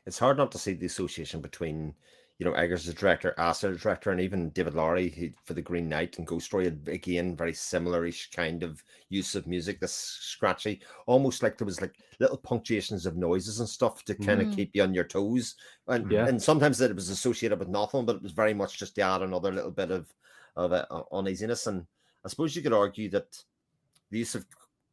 It's hard not to see the association between, you know, Eggers as a director, Astor as a director, and even David Lowery for The Green Knight and Ghost Story. Again, very similar-ish kind of use of music, this scratchy, almost like there was like little punctuations of noises and stuff to kind of keep you on your toes. And sometimes it was associated with nothing, but it was very much just to add another little bit of uneasiness. And I suppose you could argue that the use of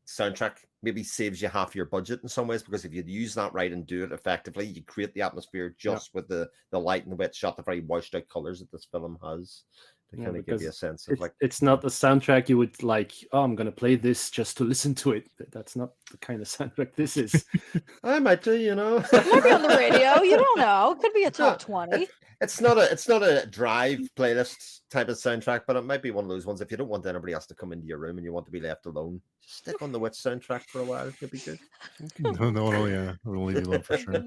soundtrack maybe saves you half your budget in some ways, because if you use that right and do it effectively, you create the atmosphere just with the light and the wet shot, the very washed out colors that this film has to kind of give you a sense of like, it's not a soundtrack you would like, oh, I'm gonna play this just to listen to it. That's not the kind of soundtrack this is. I might do, you know. It might be on the radio, you don't know. It could be a top 20. It's not a drive playlist type of soundtrack, but it might be one of those ones if you don't want anybody else to come into your room and you want to be left alone, just stick on the witch soundtrack for a while. It'll be good. No, it'll leave you alone for sure.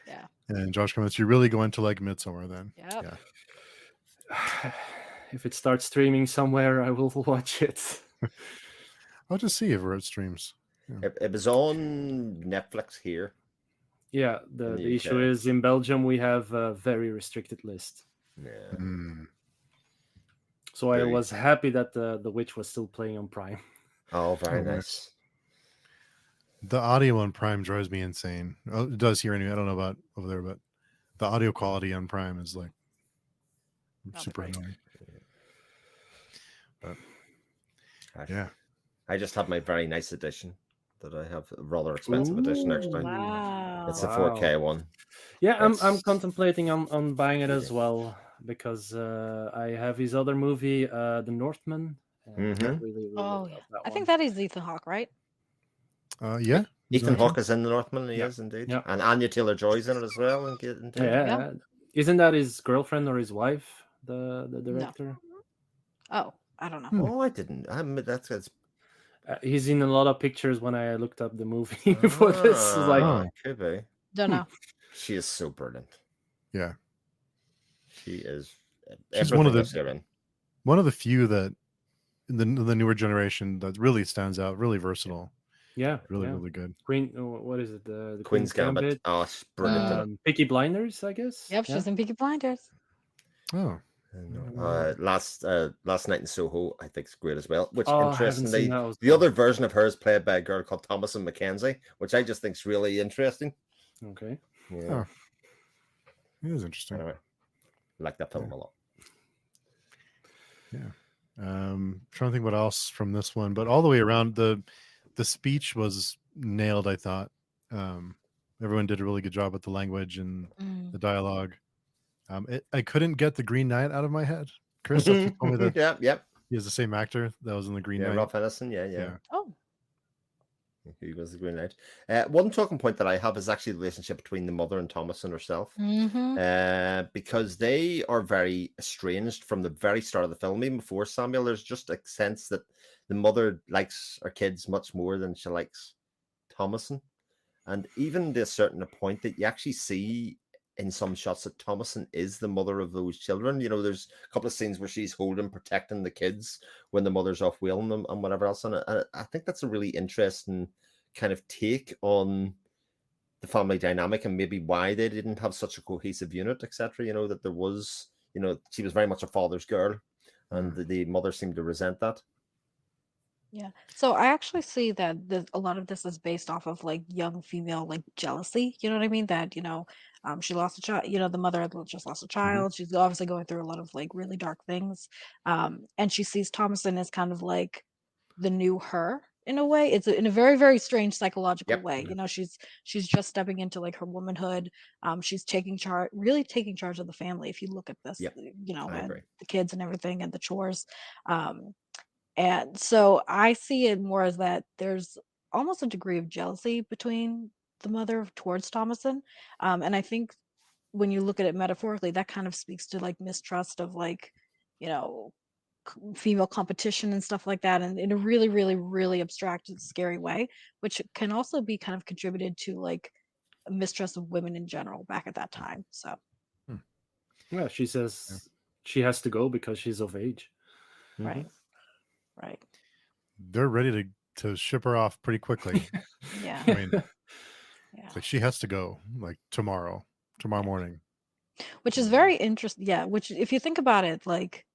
Yeah. And Josh comments, you really go into like Midsummer then. Yep. Yeah. If it starts streaming somewhere, I will watch it. I'll just see if it streams. Yeah. It was on Netflix here. Yeah, the issue is in Belgium we have a very restricted list. Yeah. So I was happy that the Witch was still playing on Prime. Oh, very nice. The audio on Prime drives me insane. Oh, it does here anyway. I don't know about over there, but the audio quality on Prime is like super annoying. But yeah, I just have my very nice edition that I have, a rather expensive edition actually. Wow. It's a 4K one. Yeah, I'm contemplating on buying it as well, because I have his other movie, The Northman. And I really Oh, love yeah. that I think one. that is Ethan Hawke, right? yeah. Ethan Northman? Hawke is in The Northman. He Yeah. is indeed, Yeah. and Anya Taylor-Joy's in it as well. And get into Yeah, Yeah. yeah. Isn't that his girlfriend or his wife, the No. director? Oh, I don't know. Hmm. Oh, I didn't. That's He's in a lot of pictures when I looked up the movie for this. Like, Oh. could be. Don't know. She is so brilliant. Yeah. She is She's one of everything the I've seen her in. one of the few that in the newer generation that really stands out, really versatile, yeah, really, yeah. really good. What is it? The Queen's Gambit. Oh, she's brilliant in it. Peaky Blinders, I guess. Yep, she's in Peaky Blinders. Oh. Last Night in Soho, I think is great as well. Which Oh, I haven't seen interestingly, that as the well. other version of her is played by a girl called Thomasin McKenzie, which I just think is really interesting. Okay. Yeah, It is interesting. anyway, I like that film a lot. Yeah. Trying to think what else from this one, but all the way around the speech was nailed, I thought. Everyone did a really good job with the language and the dialogue. I couldn't get the Green Knight out of my head. Chris, after you told me that Yep. he is the same actor that was in the Green Yeah, Knight. Rob Fennison, yeah. Oh. He was the Green Knight. One talking point that I have is actually the relationship between the mother and Thomasin herself. Because they are very estranged from the very start of the film. Even before Samuel, there's just a sense that the mother likes her kids much more than she likes Thomasin. And even to a certain point that you actually see in some shots that Thomasin is the mother of those children. You know, there's a couple of scenes where she's holding, protecting the kids when the mother's off wheeling them and whatever else. And I think that's a really interesting kind of take on the family dynamic and maybe why they didn't have such a cohesive unit, etc. You know, that there was, you know, she was very much a father's girl and the mother seemed to resent that. Yeah. So I actually see that a lot of this is based off of like young female like jealousy. You know what I mean? That, she lost a child, the mother had just lost a child. She's obviously going through a lot of like really dark things. And she sees Thomason as kind of like the new her in a way. It's in a very, very strange psychological Yep. way. She's just stepping into like her womanhood. She's really taking charge of the family. If you look at this, Yep. I and agree. the kids and everything and the chores. And so I see it more as that there's almost a degree of jealousy between the mother towards Thomason. And I think when you look at it metaphorically, that kind of speaks to like mistrust of like, you know, female competition and stuff like that, and in a really, really, really abstract and scary way, which can also be kind of contributed to like a mistrust of women in general back at that time. So, Yeah, she says she has to go because she's of age. right. They're ready to ship her off pretty quickly. Yeah. I mean, it's like she has to go like tomorrow morning. Which is very interesting. Yeah, which if you think about it, like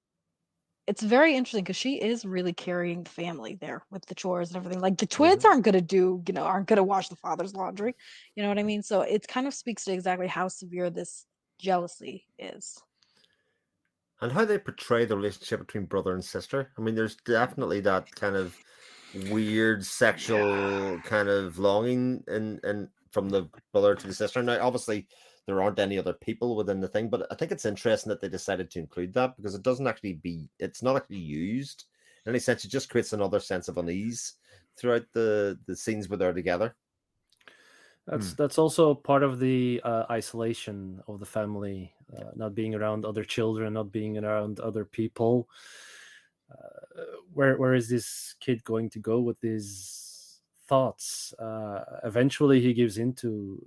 it's very interesting because she is really carrying the family there with the chores and everything. Like the twins aren't gonna wash the father's laundry. You know what I mean? So it kind of speaks to exactly how severe this jealousy is. And how they portray the relationship between brother and sister. I mean, there's definitely that kind of weird sexual kind of longing and from the brother to the sister. Now, obviously, there aren't any other people within the thing, but I think it's interesting that they decided to include that because it's not actually used in any sense. It just creates another sense of unease throughout the scenes where they're together. That's also part of the isolation of the family, not being around other children, not being around other people. Where is this kid going to go with these thoughts? Eventually, he gives into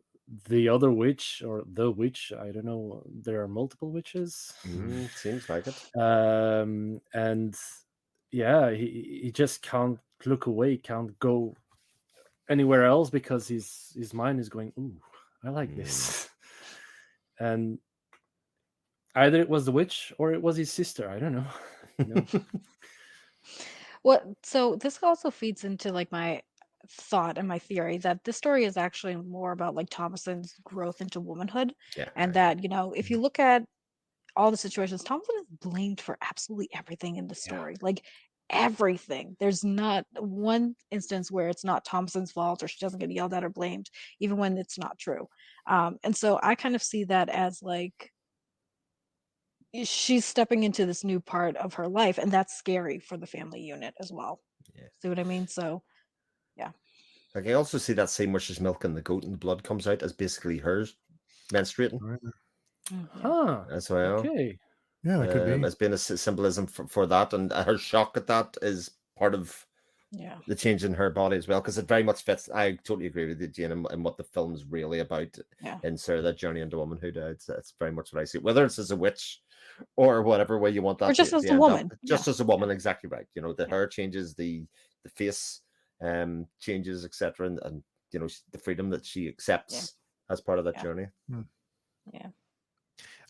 the other witch or the witch. I don't know. There are multiple witches. Seems like it. And yeah, he just can't look away, can't go anywhere else because his mind is going, ooh, I like this. And either it was the witch or it was his sister. I don't know. So this also feeds into like my thought and my theory that this story is actually more about like Thomason's growth into womanhood. Yeah, and that, if you look at all the situations, Thomason is blamed for absolutely everything in the story. Like everything. There's not one instance where it's not Thomason's fault or she doesn't get yelled at or blamed, even when it's not true. And so I kind of see that as like she's stepping into this new part of her life, and that's scary for the family unit as well. See what I mean? So, yeah. Like I also see that scene where she's milking the goat and the blood comes out as basically hers menstruating Right. Yeah. Huh. as well. Okay. Yeah, that could be. As being a symbolism for that, and her shock at that is part of Yeah. the change in her body as well, because it very much fits. I totally agree with you, Jane, and what the film's really about Yeah. in sort of that journey into womanhood. It's very much what I see, whether it's as a witch or whatever way you want that Or just to as a end woman. up. Just Yeah. as a woman, exactly right. You know, the Yeah. hair changes, the face changes, etc., and you know the freedom that she accepts as part of that Yeah. journey. Yeah.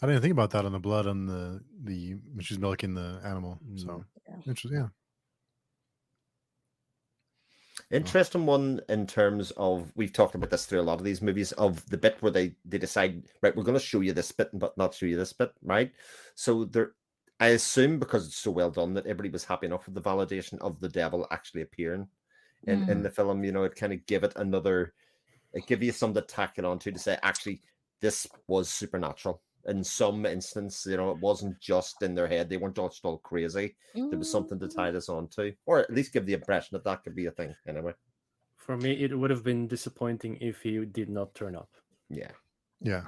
I didn't think about that on the blood on the when she's milking the animal. So Yeah. interesting. Yeah. Interesting one in terms of, we've talked about this through a lot of these movies, of the bit where they decide, right, we're going to show you this bit but not show you this bit, right? So there, I assume because it's so well done that everybody was happy enough with the validation of the devil actually appearing in the film. You know, it kind of give it another, it give you something to tack it onto to say, actually, this was supernatural. In some instance, you know, it wasn't just in their head. They weren't just all crazy. There was something to tie this on to, or at least give the impression that that could be a thing anyway. For me, it would have been disappointing if he did not turn up. Yeah. Yeah.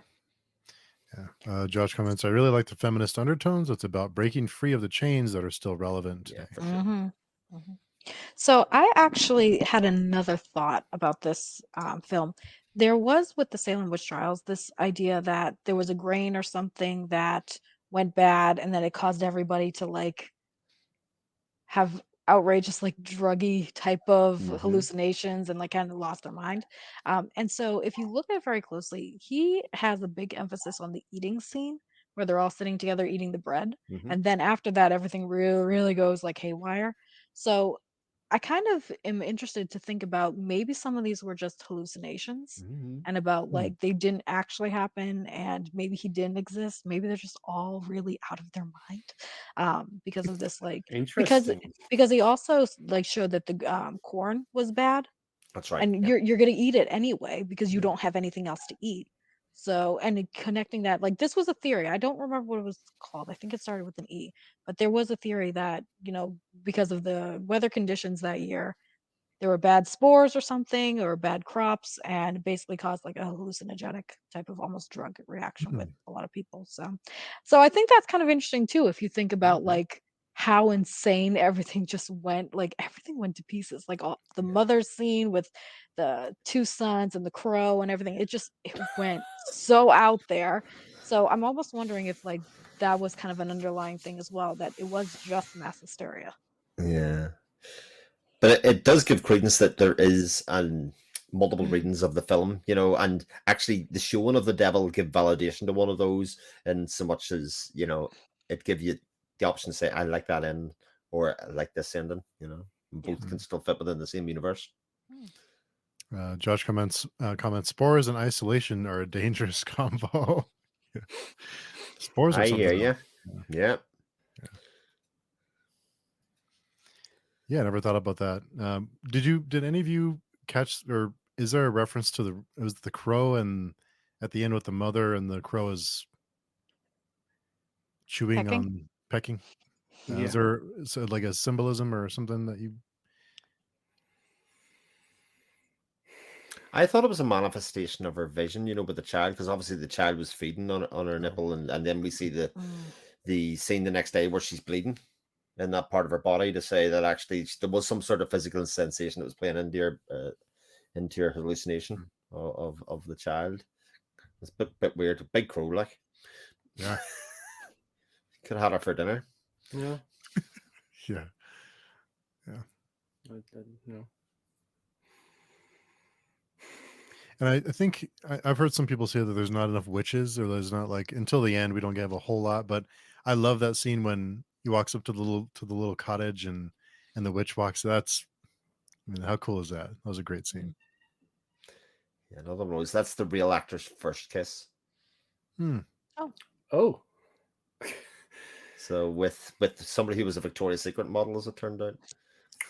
Yeah. Josh comments, I really like the feminist undertones. It's about breaking free of the chains that are still relevant today. Yeah, for sure. So I actually had another thought about this film. There was with the Salem witch trials this idea that there was a grain or something that went bad, and then it caused everybody to like have outrageous like druggy type of hallucinations and like kind of lost their mind. And so if you look at it very closely, he has a big emphasis on the eating scene where they're all sitting together eating the bread. And then after that, everything really goes like haywire. So I kind of am interested to think about maybe some of these were just hallucinations and about like they didn't actually happen and maybe he didn't exist. Maybe they're just all really out of their mind because of this like Interesting. because he also like showed that the corn was bad That's right. and you're gonna eat it anyway because you don't have anything else to eat. So and connecting that like this was a theory. I don't remember what it was called. I think it started with an E, but there was a theory that because of the weather conditions that year, there were bad spores or something or bad crops and it basically caused like a hallucinogenic type of almost drug reaction with a lot of people. So I think that's kind of interesting too if you think about like how insane everything just went, like everything went to pieces, like all the mother's scene with the two sons and the crow and everything, it went so out there. So I'm almost wondering if like that was kind of an underlying thing as well, that it was just mass hysteria. Yeah. But it does give credence that there is multiple readings of the film, you know, and actually the showing of the devil give validation to one of those, in so much as, you know, it give you the option to say, I like that end, or I like this ending, you know, and both can still fit within the same universe. Josh comments, spores and isolation are a dangerous combo. Spores are I something hear else. you. Yeah. Yeah, I never thought about that. Did any of you catch, or is there a reference to it was the crow and at the end with the mother and the crow is chewing Pecking? on pecking? Yeah. Is there like a symbolism or something that you? I thought it was a manifestation of her vision, you know, with the child, because obviously the child was feeding on her nipple, and then we see the scene the next day where she's bleeding in that part of her body, to say that actually there was some sort of physical sensation that was playing into your hallucination of the child. It's a bit weird. Big crow, like. Yeah. Could have had her for dinner. Yeah. Yeah. No. And I think I've heard some people say that there's not enough witches, or there's not, like, until the end we don't get a whole lot. But I love that scene when he walks up to the little cottage and the witch walks. That's, I mean, how cool is that? That was a great scene. Yeah, another one was, that's the real actor's first kiss. Oh. So with somebody who was a Victoria's Secret model, as it turned out.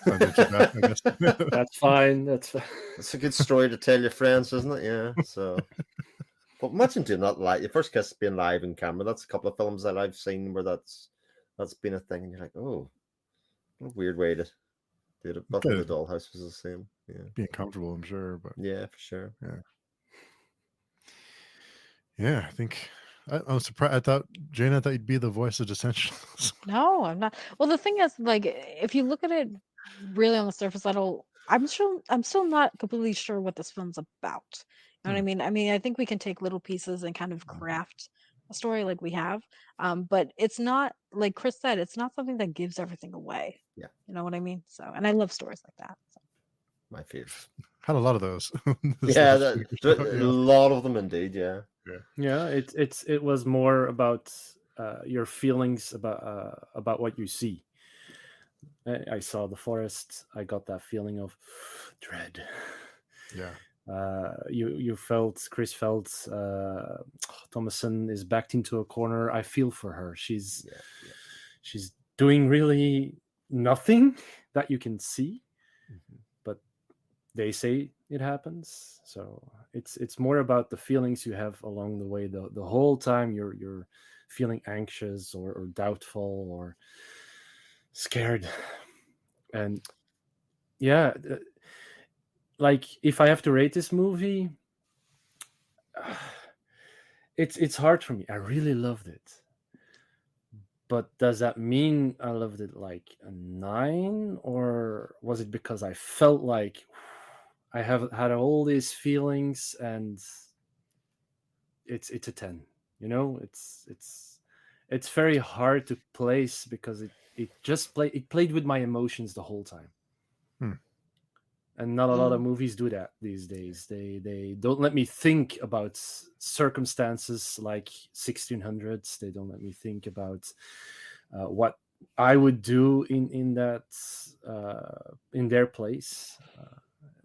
That's fine. That's a good story to tell your friends, isn't it? Yeah. So, but imagine doing that live. Your first kiss being live in camera. That's a couple of films that I've seen where that's been a thing, and you're like, oh, what a weird way to The Buffy the Dollhouse was the same. Yeah, being comfortable, I'm sure, but yeah, for sure. Yeah, I think I was surprised. I thought you'd be the voice of Essentials. No, I'm not. Well, the thing is, like, if you look at it really on the surface level, I'm still not completely sure what this film's about. You know what I mean? I mean, I think we can take little pieces and kind of craft a story like we have. But it's not, like Chris said, it's not something that gives everything away. Yeah. You know what I mean? So, and I love stories like that. So. My favorite. Had a lot of those. Yeah, a lot of them indeed. Yeah. Yeah, it was more about your feelings about what you see. I saw the forest. I got that feeling of dread. Yeah. Chris felt Thomason is backed into a corner. I feel for her. She's doing really nothing that you can see, but they say it happens. So it's more about the feelings you have along the way. The whole time you're feeling anxious or doubtful or scared. And yeah, like if I have to rate this movie, it's hard for me. I really loved it, but does that mean I loved it like a 9, or was it because I felt like I have had all these feelings and it's a 10? You know, it's very hard to place because it played with my emotions the whole time. And not a lot of movies do that these days. They don't let me think about circumstances like 1600s. They don't let me think about what I would do in their place.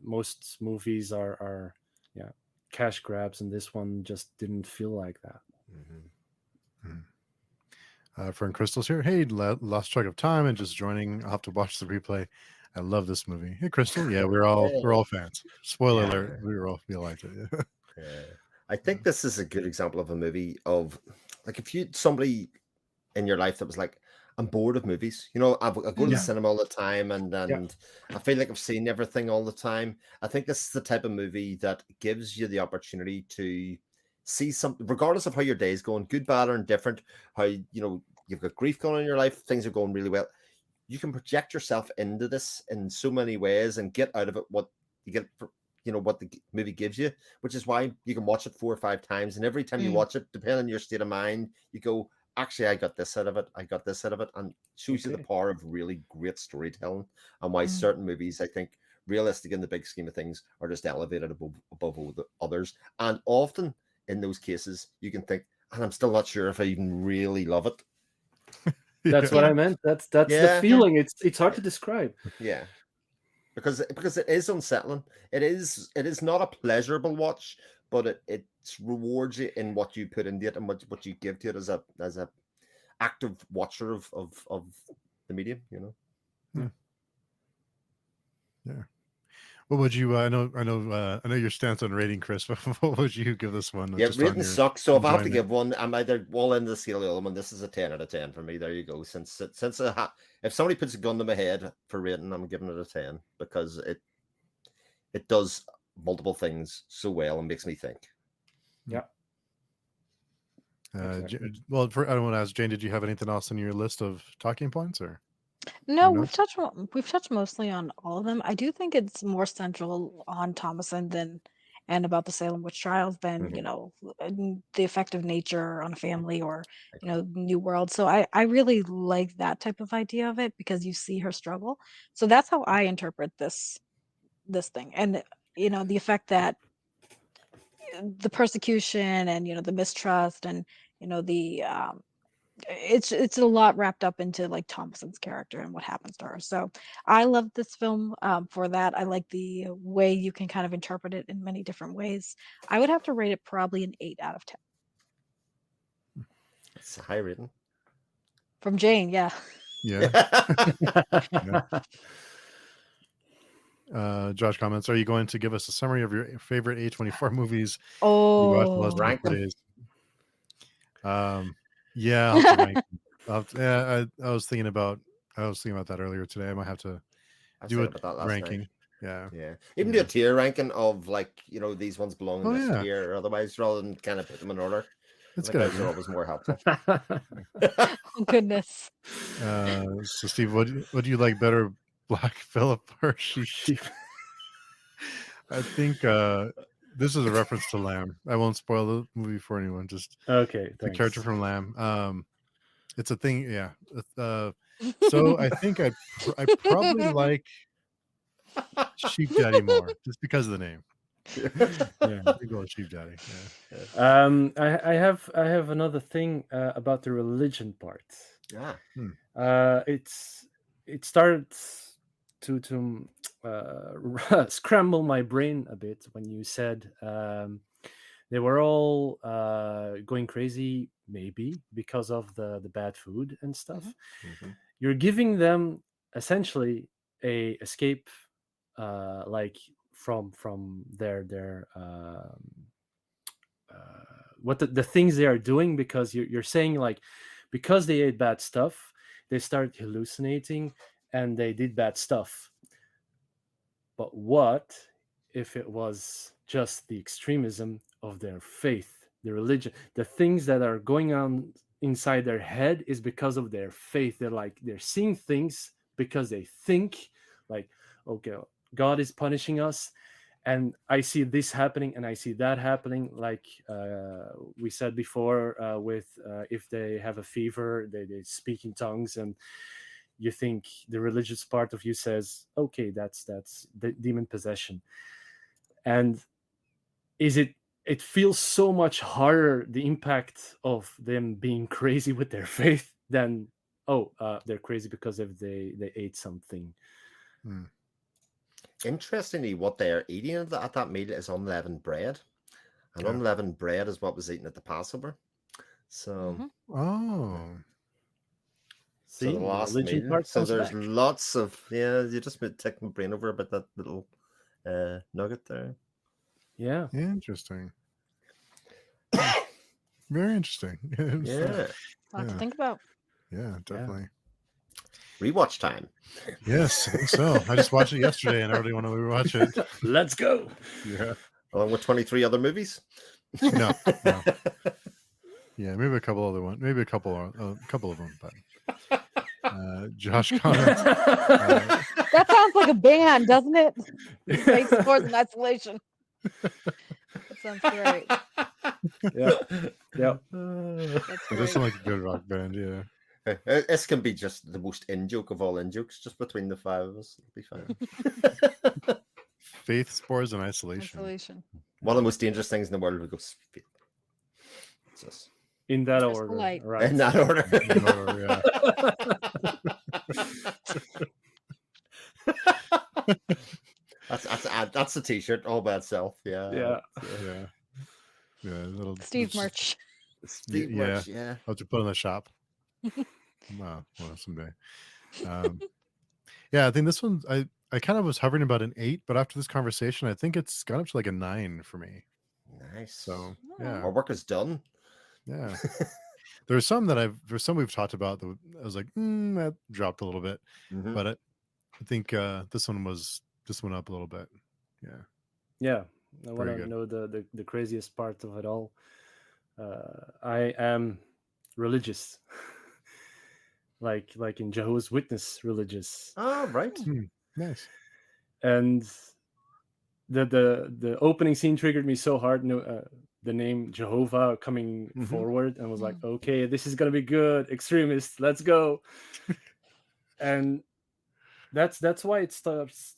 Most movies are cash grabs, and this one just didn't feel like that. Fern Crystal's here. Hey, lost track of time and just joining. I'll have to watch the replay. I love this movie. Hey, Crystal. Yeah, we're all fans. Spoiler alert: we liked it. Yeah. I think this is a good example of a movie of, like, if you somebody in your life that was like, I'm bored of movies. You know, I go to the cinema all the time, and I feel like I've seen everything all the time. I think this is the type of movie that gives you the opportunity to see something, regardless of how your day is going, good, bad, or indifferent. How you've got grief going on in your life, things are going really well. You can project yourself into this in so many ways and get out of it what you get, what the movie gives you, which is why you can watch it 4 or 5 times. And every time you watch it, depending on your state of mind, you go, actually, I got this out of it. I got this out of it. And shows you the power of really great storytelling and why certain movies, I think, realistic in the big scheme of things, are just elevated above all the others. And often in those cases, you can think, and I'm still not sure if I even really love it. That's what I meant. That's the feeling. It's hard to describe. Yeah, because it is unsettling. It is not a pleasurable watch, but it rewards you in what you put into it and what you give to it as a active watcher of the medium. Yeah. What would you? I know your stance on rating, Chris. But what would you give this one? Yeah, rating sucks. So if I have to give one, I'm either all in the scale of the other one. This is a 10 out of 10 for me. There you go. Since if somebody puts a gun to my head for rating, I'm giving it a 10 because it does multiple things so well and makes me think. Yeah. Exactly. Well, I don't want to ask Jane. Did you have anything else on your list of talking points, or? No, we've touched mostly on all of them. I do think it's more central on Thomason and about the Salem witch trials than the effect of nature on a family or New World. So I really like that type of idea of it because you see her struggle. So that's how I interpret this thing, and the effect that the persecution and the mistrust and the it's a lot wrapped up into like Thompson's character and what happens to her. So I love this film for that. I like the way you can kind of interpret it in many different ways. I would have to rate it probably an 8 out of 10. It's a high rating. From Jane, yeah. Yeah. Josh comments, are you going to give us a summary of your favorite A24 movies you watched the last couple days? Yeah, I'll have to rank them. I was thinking about that earlier today. I might have to I was do a thinking about that last night. ranking. Yeah. Yeah, even Yeah. do a tier ranking of like these ones belong in Oh this yeah, tier or otherwise, rather than kind of put them in order. I that's a think good those are idea. always more helpful. Oh goodness. So Steve, what do you like better, Black Phillip or Sheep? Sheep. I think this is a reference to Lamb. I won't spoil the movie for anyone. Just Okay, the character thanks. from Lamb. It's a thing. Yeah. So I think I probably like Sheep Daddy more, just because of the name. Yeah. I go with Sheep Daddy. Yeah. I have another thing about the religion part. Yeah. It started to scramble my brain a bit when you said they were all going crazy, maybe because of the bad food and stuff. Mm-hmm. You're giving them essentially a escape, like from their what the things they are doing, because you're saying like because they ate bad stuff they started hallucinating and they did bad stuff. But what if it was just the extremism of their faith, the religion, the things that are going on inside their head is because of their faith. They're seeing things because they think like, okay, God is punishing us, and I see this happening and I see that happening, like we said before, with if they have a fever they speak in tongues, and you think the religious part of you says, okay, that's the demon possession. And it feels so much harder, the impact of them being crazy with their faith, than they're crazy because if they ate something. Interestingly, what they are eating at that meal is unleavened bread, and unleavened bread is what was eaten at the Passover. So, See, the last religion meal. part So comes there's back. lots of you just take my brain over about that little nugget there. Yeah. Interesting. Very interesting. Yeah. Lot to think about. Yeah, definitely. Rewatch time. Yes, I think so. I just watched it yesterday and I already want to rewatch it. Let's go. Yeah. Along with 23 other movies. No. Yeah, maybe a couple other ones. Maybe a couple of them. But Josh comments. That sounds like a band, doesn't it? Fake Scores in Isolation. That sounds great. Yeah. That's It does great. sound like a good rock band. Yeah. This can be just the most in-joke of all in-jokes, just between the five of us. It'll be fine. Faith, Spores, and Isolation. One of the most dangerous things in the world. We go faith. Just in that order, right? In that order. Yeah. That's a t-shirt all by itself. Yeah. Steve merch. Steve merch. Yeah. I'll have to put in the shop. Well, someday. Yeah, I think this one I kind of was hovering about an 8, but after this conversation, I think it's gone up to like a 9 for me. Nice. So yeah, our work is done. Yeah. There's some we've talked about that I was like, that dropped a little bit, but I think this one up a little bit. Yeah. I want to know the craziest part of it all. I am religious, like in Jehovah's Witness religious. Oh, right. Nice. And the opening scene triggered me so hard. The name Jehovah coming forward, and was like, okay, this is gonna be good. Extremist, let's go. And that's why it starts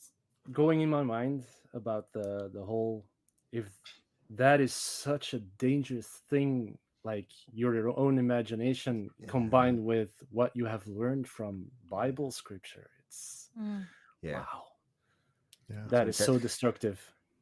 going in my mind about the whole, if that is such a dangerous thing, like your own imagination combined with what you have learned from Bible scripture, it's wow. Yeah, that is so destructive.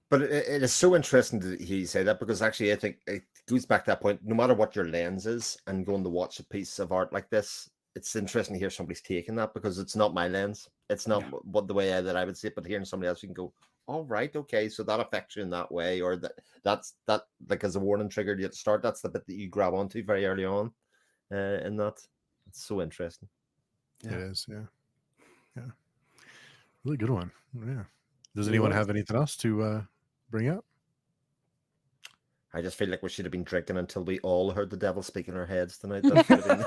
But it is so interesting to hear you say that, because actually I think it goes back to that point. No matter what your lens is, and going to watch a piece of art like this, it's interesting to hear somebody's taking that, because it's not my lens. It's not what the way that I would see it, but hearing somebody else, you can go, all right, okay, so that affects you in that way, or that's like as a warning trigger you at the start. That's the bit that you grab onto very early on in that. It's so interesting. It is, yeah. Really good one. Yeah. Does It anyone was. have anything else to bring up? I just feel like we should have been drinking until we all heard the devil speak in our heads tonight. That should have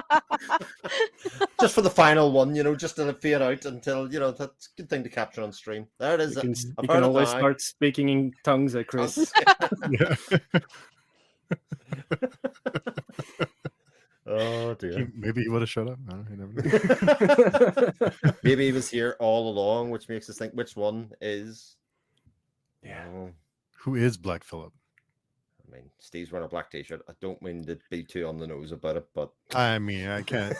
been just for the final one, just to fade out until that's a good thing to capture on stream. There it is. You I've can heard it always now. start speaking in tongues at Chris. Yeah. Oh dear. Maybe he would have shut up. I don't know, you never know. Maybe he was here all along, which makes us think which one is. Yeah. Who is Black Phillip? I mean, Steve's wearing a black t-shirt. I don't mean to be too on the nose about it, but I mean, I can't,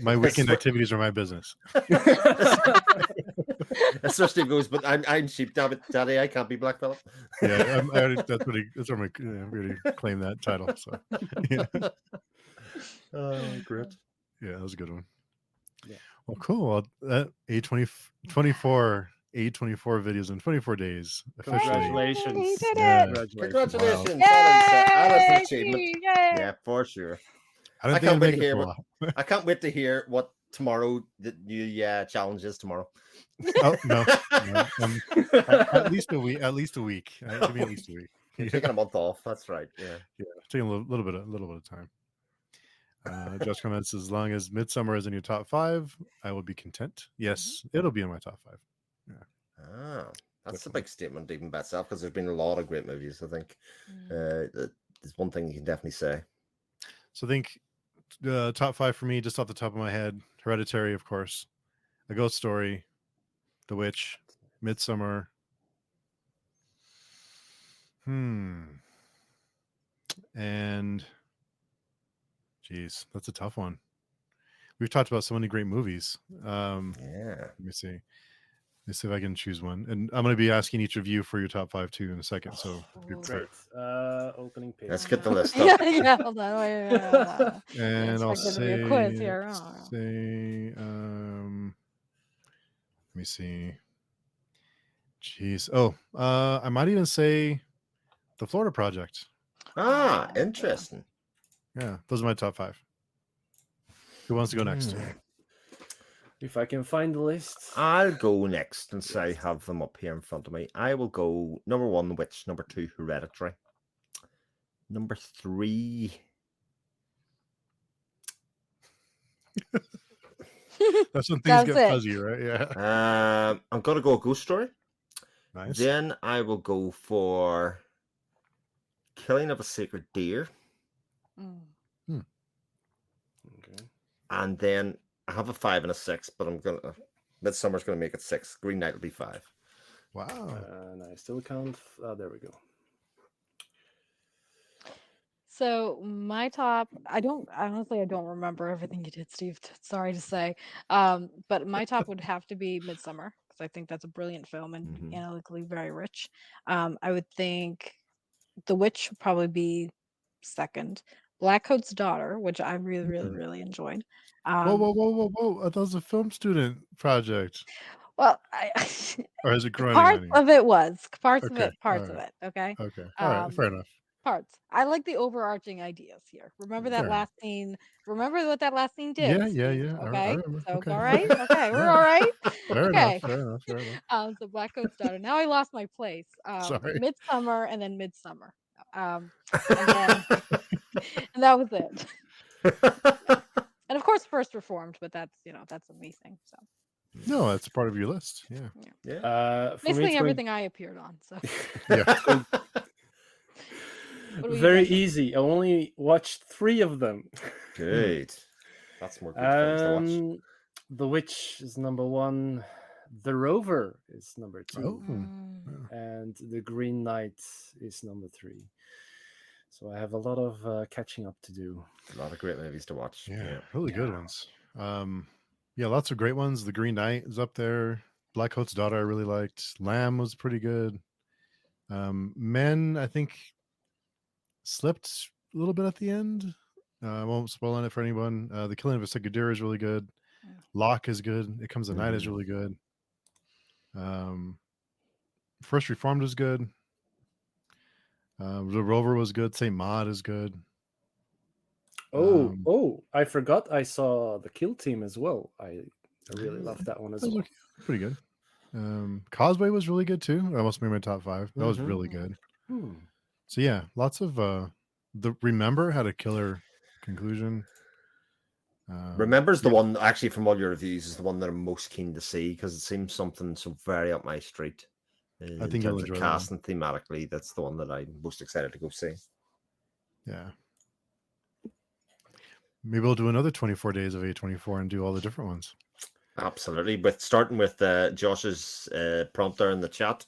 my weekend activities are my business. That's where Steve goes, but I'm sheep, Daddy. I can't be Black Phillip. Yeah, I already, that's what I already claimed that title. So, yeah. Oh, great. Yeah, that was a good one. Yeah. Well, cool. Well, A24 videos in 24 days. Officially. Congratulations. You did Yeah. it. Congratulations. Wow. That is an achievement. Yay! Yeah, for sure. I don't I think can't I'd wait make to it hear for a what while. I can't wait to hear what tomorrow the new challenge is tomorrow. Oh no. At least a week. At least a week. Give me at least a week. You're taking a month off. That's right. Yeah. Taking a little bit of time. Josh comments, as long as Midsummer is in your top 5, I will be content. Yes, it'll be in my top 5. Ah, that's Definitely. a big statement even by itself, because there's been a lot of great movies. I think there's one thing you can definitely say. So I think top 5 for me, just off the top of my head: Hereditary, of course, A Ghost Story, The Witch, Midsummer. And geez, that's a tough one. We've talked about so many great movies. Yeah. Let me see. Let's see if I can choose one. And I'm going to be asking each of you for your top 5 too in a second. So be prepared. Great. Opening page. Let's get the list up. Yeah, hold on. Wait. And I'll Expected to be a quiz here. Let me see. Jeez. Oh, I might even say The Florida Project. Ah, interesting. Yeah, those are my top 5. Who wants to go next? If I can find the list. I'll go next since I have them up here in front of me. I will go number 1, The Witch. Number 2, Hereditary. Number 3. That's when things get fuzzy, right? Yeah. I'm gonna go Ghost Story. Nice. Then I will go for Killing of a Sacred Deer. Okay. And then I have a 5 and a 6, but Midsummer's gonna make it 6. Green Knight will be 5. Wow. And I still count. There we go. So my top, I don't remember everything you did, Steve. Sorry to say. But my top would have to be Midsummer, because I think that's a brilliant film and analytically very rich. I would think The Witch would probably be second. Blackcoat's Daughter, which I really enjoyed. Whoa! That was a film student project. Well, Or is it growing? parts of it was parts Okay, of it. Okay. Okay. All right. Fair enough. Parts. I like the overarching ideas here. Remember that Fair last scene. Remember what that last scene did. Yeah. Steve, I Okay. remember. So Okay. all right. Okay. We're all right. Fair Okay. enough. So Blackcoat's Daughter. Now I lost my place. Sorry. Midsummer and then Midsummer. And then and that was it. And of course, First Reformed, but that's that's a me thing. So No, that's part of your list. Yeah. For me, basically it's everything I appeared on. So Yeah. what do we very got? easy. I only watched 3 of them. Good. That's more good films to watch. The Witch is number 1. The Rover is number 2. Oh. And The Green Knight is number 3. So I have a lot of catching up to do. A lot of great movies to watch. Yeah. Really good ones. Yeah, lots of great ones. The Green Knight is up there. Blackcoat's Daughter I really liked. Lamb was pretty good. Men, I think, slipped a little bit at the end. I won't spoil on it for anyone. The Killing of a Sacred Deer is really good. Locke is good. It Comes at Night is really good. First Reformed is good. The Rover was good. Saint Maud is good. Um, I forgot I saw The Kill Team as well. I really love that one as Oh, well. pretty good. Causeway was really good too. I almost made my top 5. That was Mhm. really good. Hmm. So yeah, lots of the Remember had a killer conclusion. Remember's the Yeah, one, actually, from all your reviews, is the one that I'm most keen to see because it seems something so very up my street I in think you'll terms of enjoy that cast one. and thematically. That's the one that I'm most excited to go see. Yeah. Maybe we'll do another 24 days of A24 and do all the different ones. Absolutely. Starting with Josh's prompt there in the chat.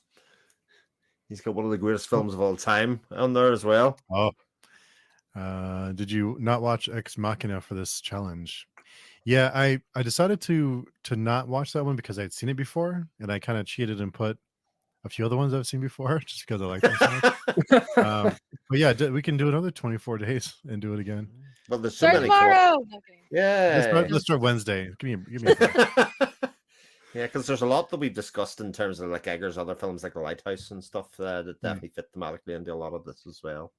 He's got one of the greatest films of all time on there as well. Oh, did you not watch Ex Machina for this challenge? Yeah, I decided to not watch that one because I'd seen it before, and I kind of cheated and put a few other ones I've seen before just because I like them so much. But yeah, we can do another 24 days and do it again. Well, there's so Start many. tomorrow. No, kidding. Yeah. Let's start Wednesday. Give me a break. Yeah, because there's a lot that we've discussed in terms of like Eggers' other films, like The Lighthouse and stuff, that definitely fit thematically into a lot of this as well.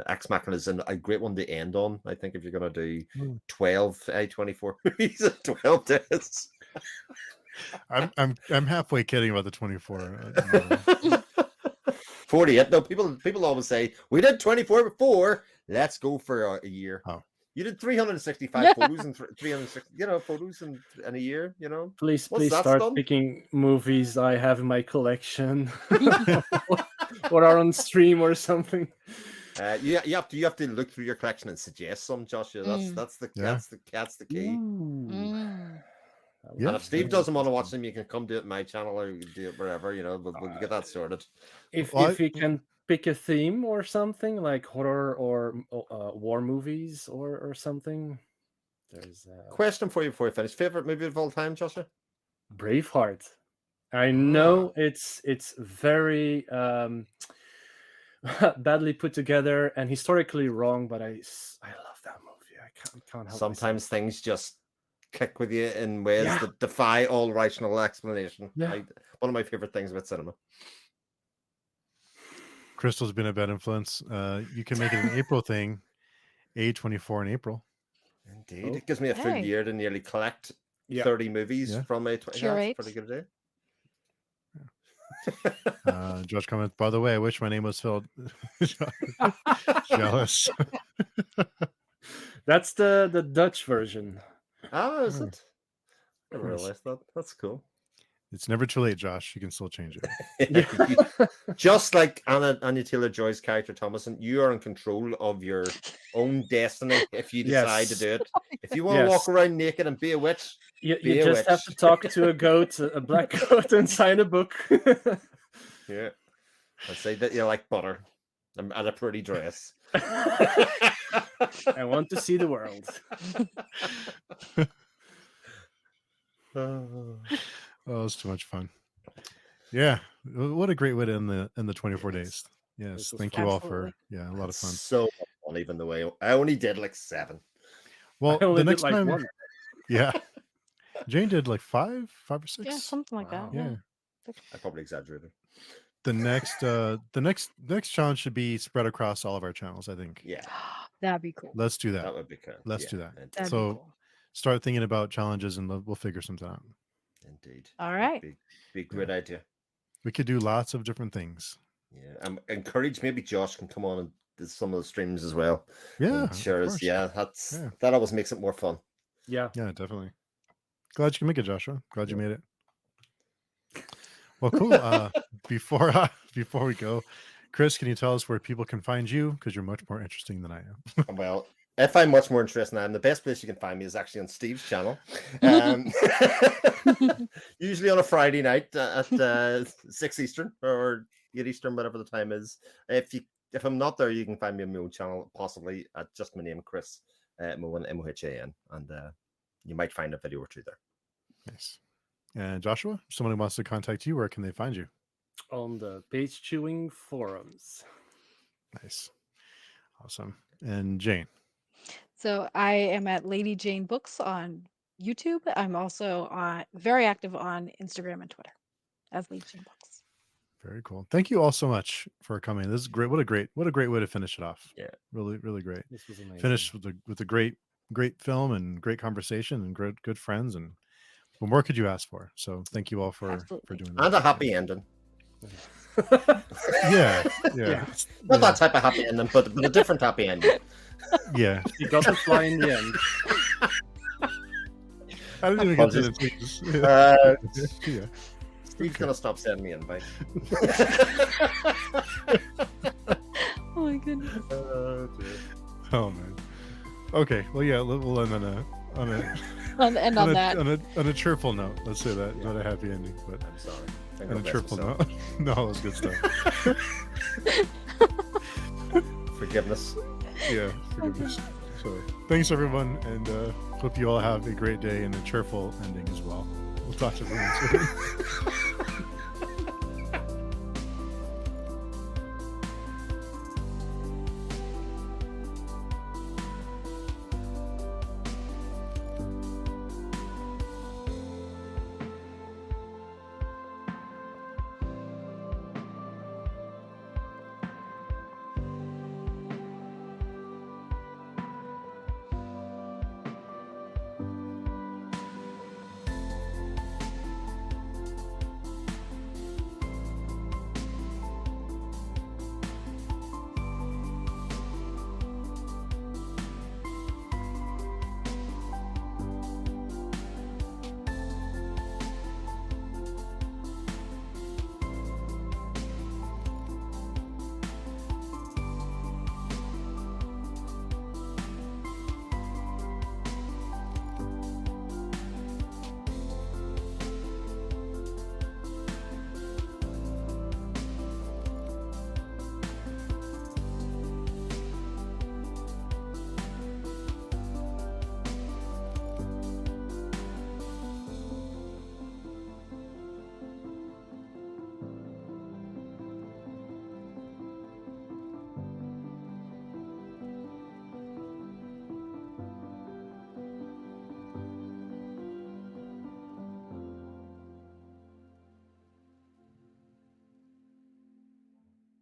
Ex Machina is a great one to end on. I think if you're going to do 12 A24 movies in 12 days. I'm halfway kidding about the 24. 48. No, people always say we did 24 before. Let's go for a year. Oh. You did 365 photos and 360, photos in a year. Please Once that's start done. picking movies I have in my collection or are on stream or something. You have to look through your collection and suggest some, Joshua. That's the key. Yeah. And if Steve doesn't want to watch them, you can come do it in my channel or do it wherever. We'll get that sorted. If you can pick a theme or something like horror or war movies or something, there's question for you before we finish. Favorite movie of all time, Joshua? Braveheart. I know it's very badly put together and historically wrong, but I love that movie. I can't help Sometimes myself. things just click with you in ways that defy all rational explanation. Yeah. One of my favorite things about cinema. Crystal's been a bad influence. You can make it an April thing. A24 in April. Indeed. It gives me a full year to nearly collect 30 movies from A24. That's pretty good idea. Josh comments, by the way, I wish my name was spelled jealous. That's the Dutch version. Oh, is it? I never realized that. That's cool. It's never too late, Josh. You can still change it. Just like Anya Taylor-Joy's character Thomason, you are in control of your own destiny if you decide to do it. If you want to walk around naked and be a witch, you just have to talk to a goat, a black goat, and sign a book. Yeah. I say that you like butter and a pretty dress. I want to see the world. Oh, it's too much fun. Yeah, what a great way to end the 24 days. Yes, thank you all for a lot of fun. So fun, even though I only did like 7. Well, the next time, yeah, Jane did like 5 or 6. Yeah, something like that. Yeah, I probably exaggerated. The next challenge should be spread across all of our channels, I think. Yeah, that'd be cool. Let's do that. That would be cool. Let's do that. That'd so be cool. Start thinking about challenges and we'll figure something out. Indeed. All right. Be a great idea. We could do lots of different things. Yeah, I'm encouraged. Maybe Josh can come on and do some of the streams as well. Yeah, sure. That always makes it more fun. Yeah, definitely. Glad you can make it, Joshua. Glad you made it. Well, cool. Before we go, Chris, can you tell us where people can find you? Because you're much more interesting than I am. Well, if I'm much more interested than I am, the best place you can find me is actually on Steve's channel. Usually on a Friday night at 6 Eastern or 8 Eastern, whatever the time is. If I'm not there, you can find me on my own channel, possibly at just my name, Chris Mohan, Mohan, and you might find a video or two there. Nice. And Joshua, if someone wants to contact you, where can they find you? On the page chewing forums. Nice. Awesome. And Jane? So I am at Lady Jane Books on YouTube. I'm also very active on Instagram and Twitter as Lady Jane Books. Very cool. Thank you all so much for coming. This is great. What a great way to finish it off. Yeah. Really, really great. This was amazing. Finished with a great film and great conversation and good friends, and what more could you ask for? So thank you all for doing that. And a happy ending. Yeah. Not that type of happy ending, but a different happy ending. Yeah. You got to fly in the end. I didn't even get to the things. Yeah. Steve's gonna stop sending me invites. Oh my goodness. Oh man. Okay. Well, yeah. We'll end on a cheerful note. Let's say that, not a happy ending, but I'm sorry. on a cheerful note. No, it was good stuff. Forgiveness. Yeah, forgiveness. So, thanks everyone, and hope you all have a great day and a cheerful ending as well. We'll talk to everyone soon.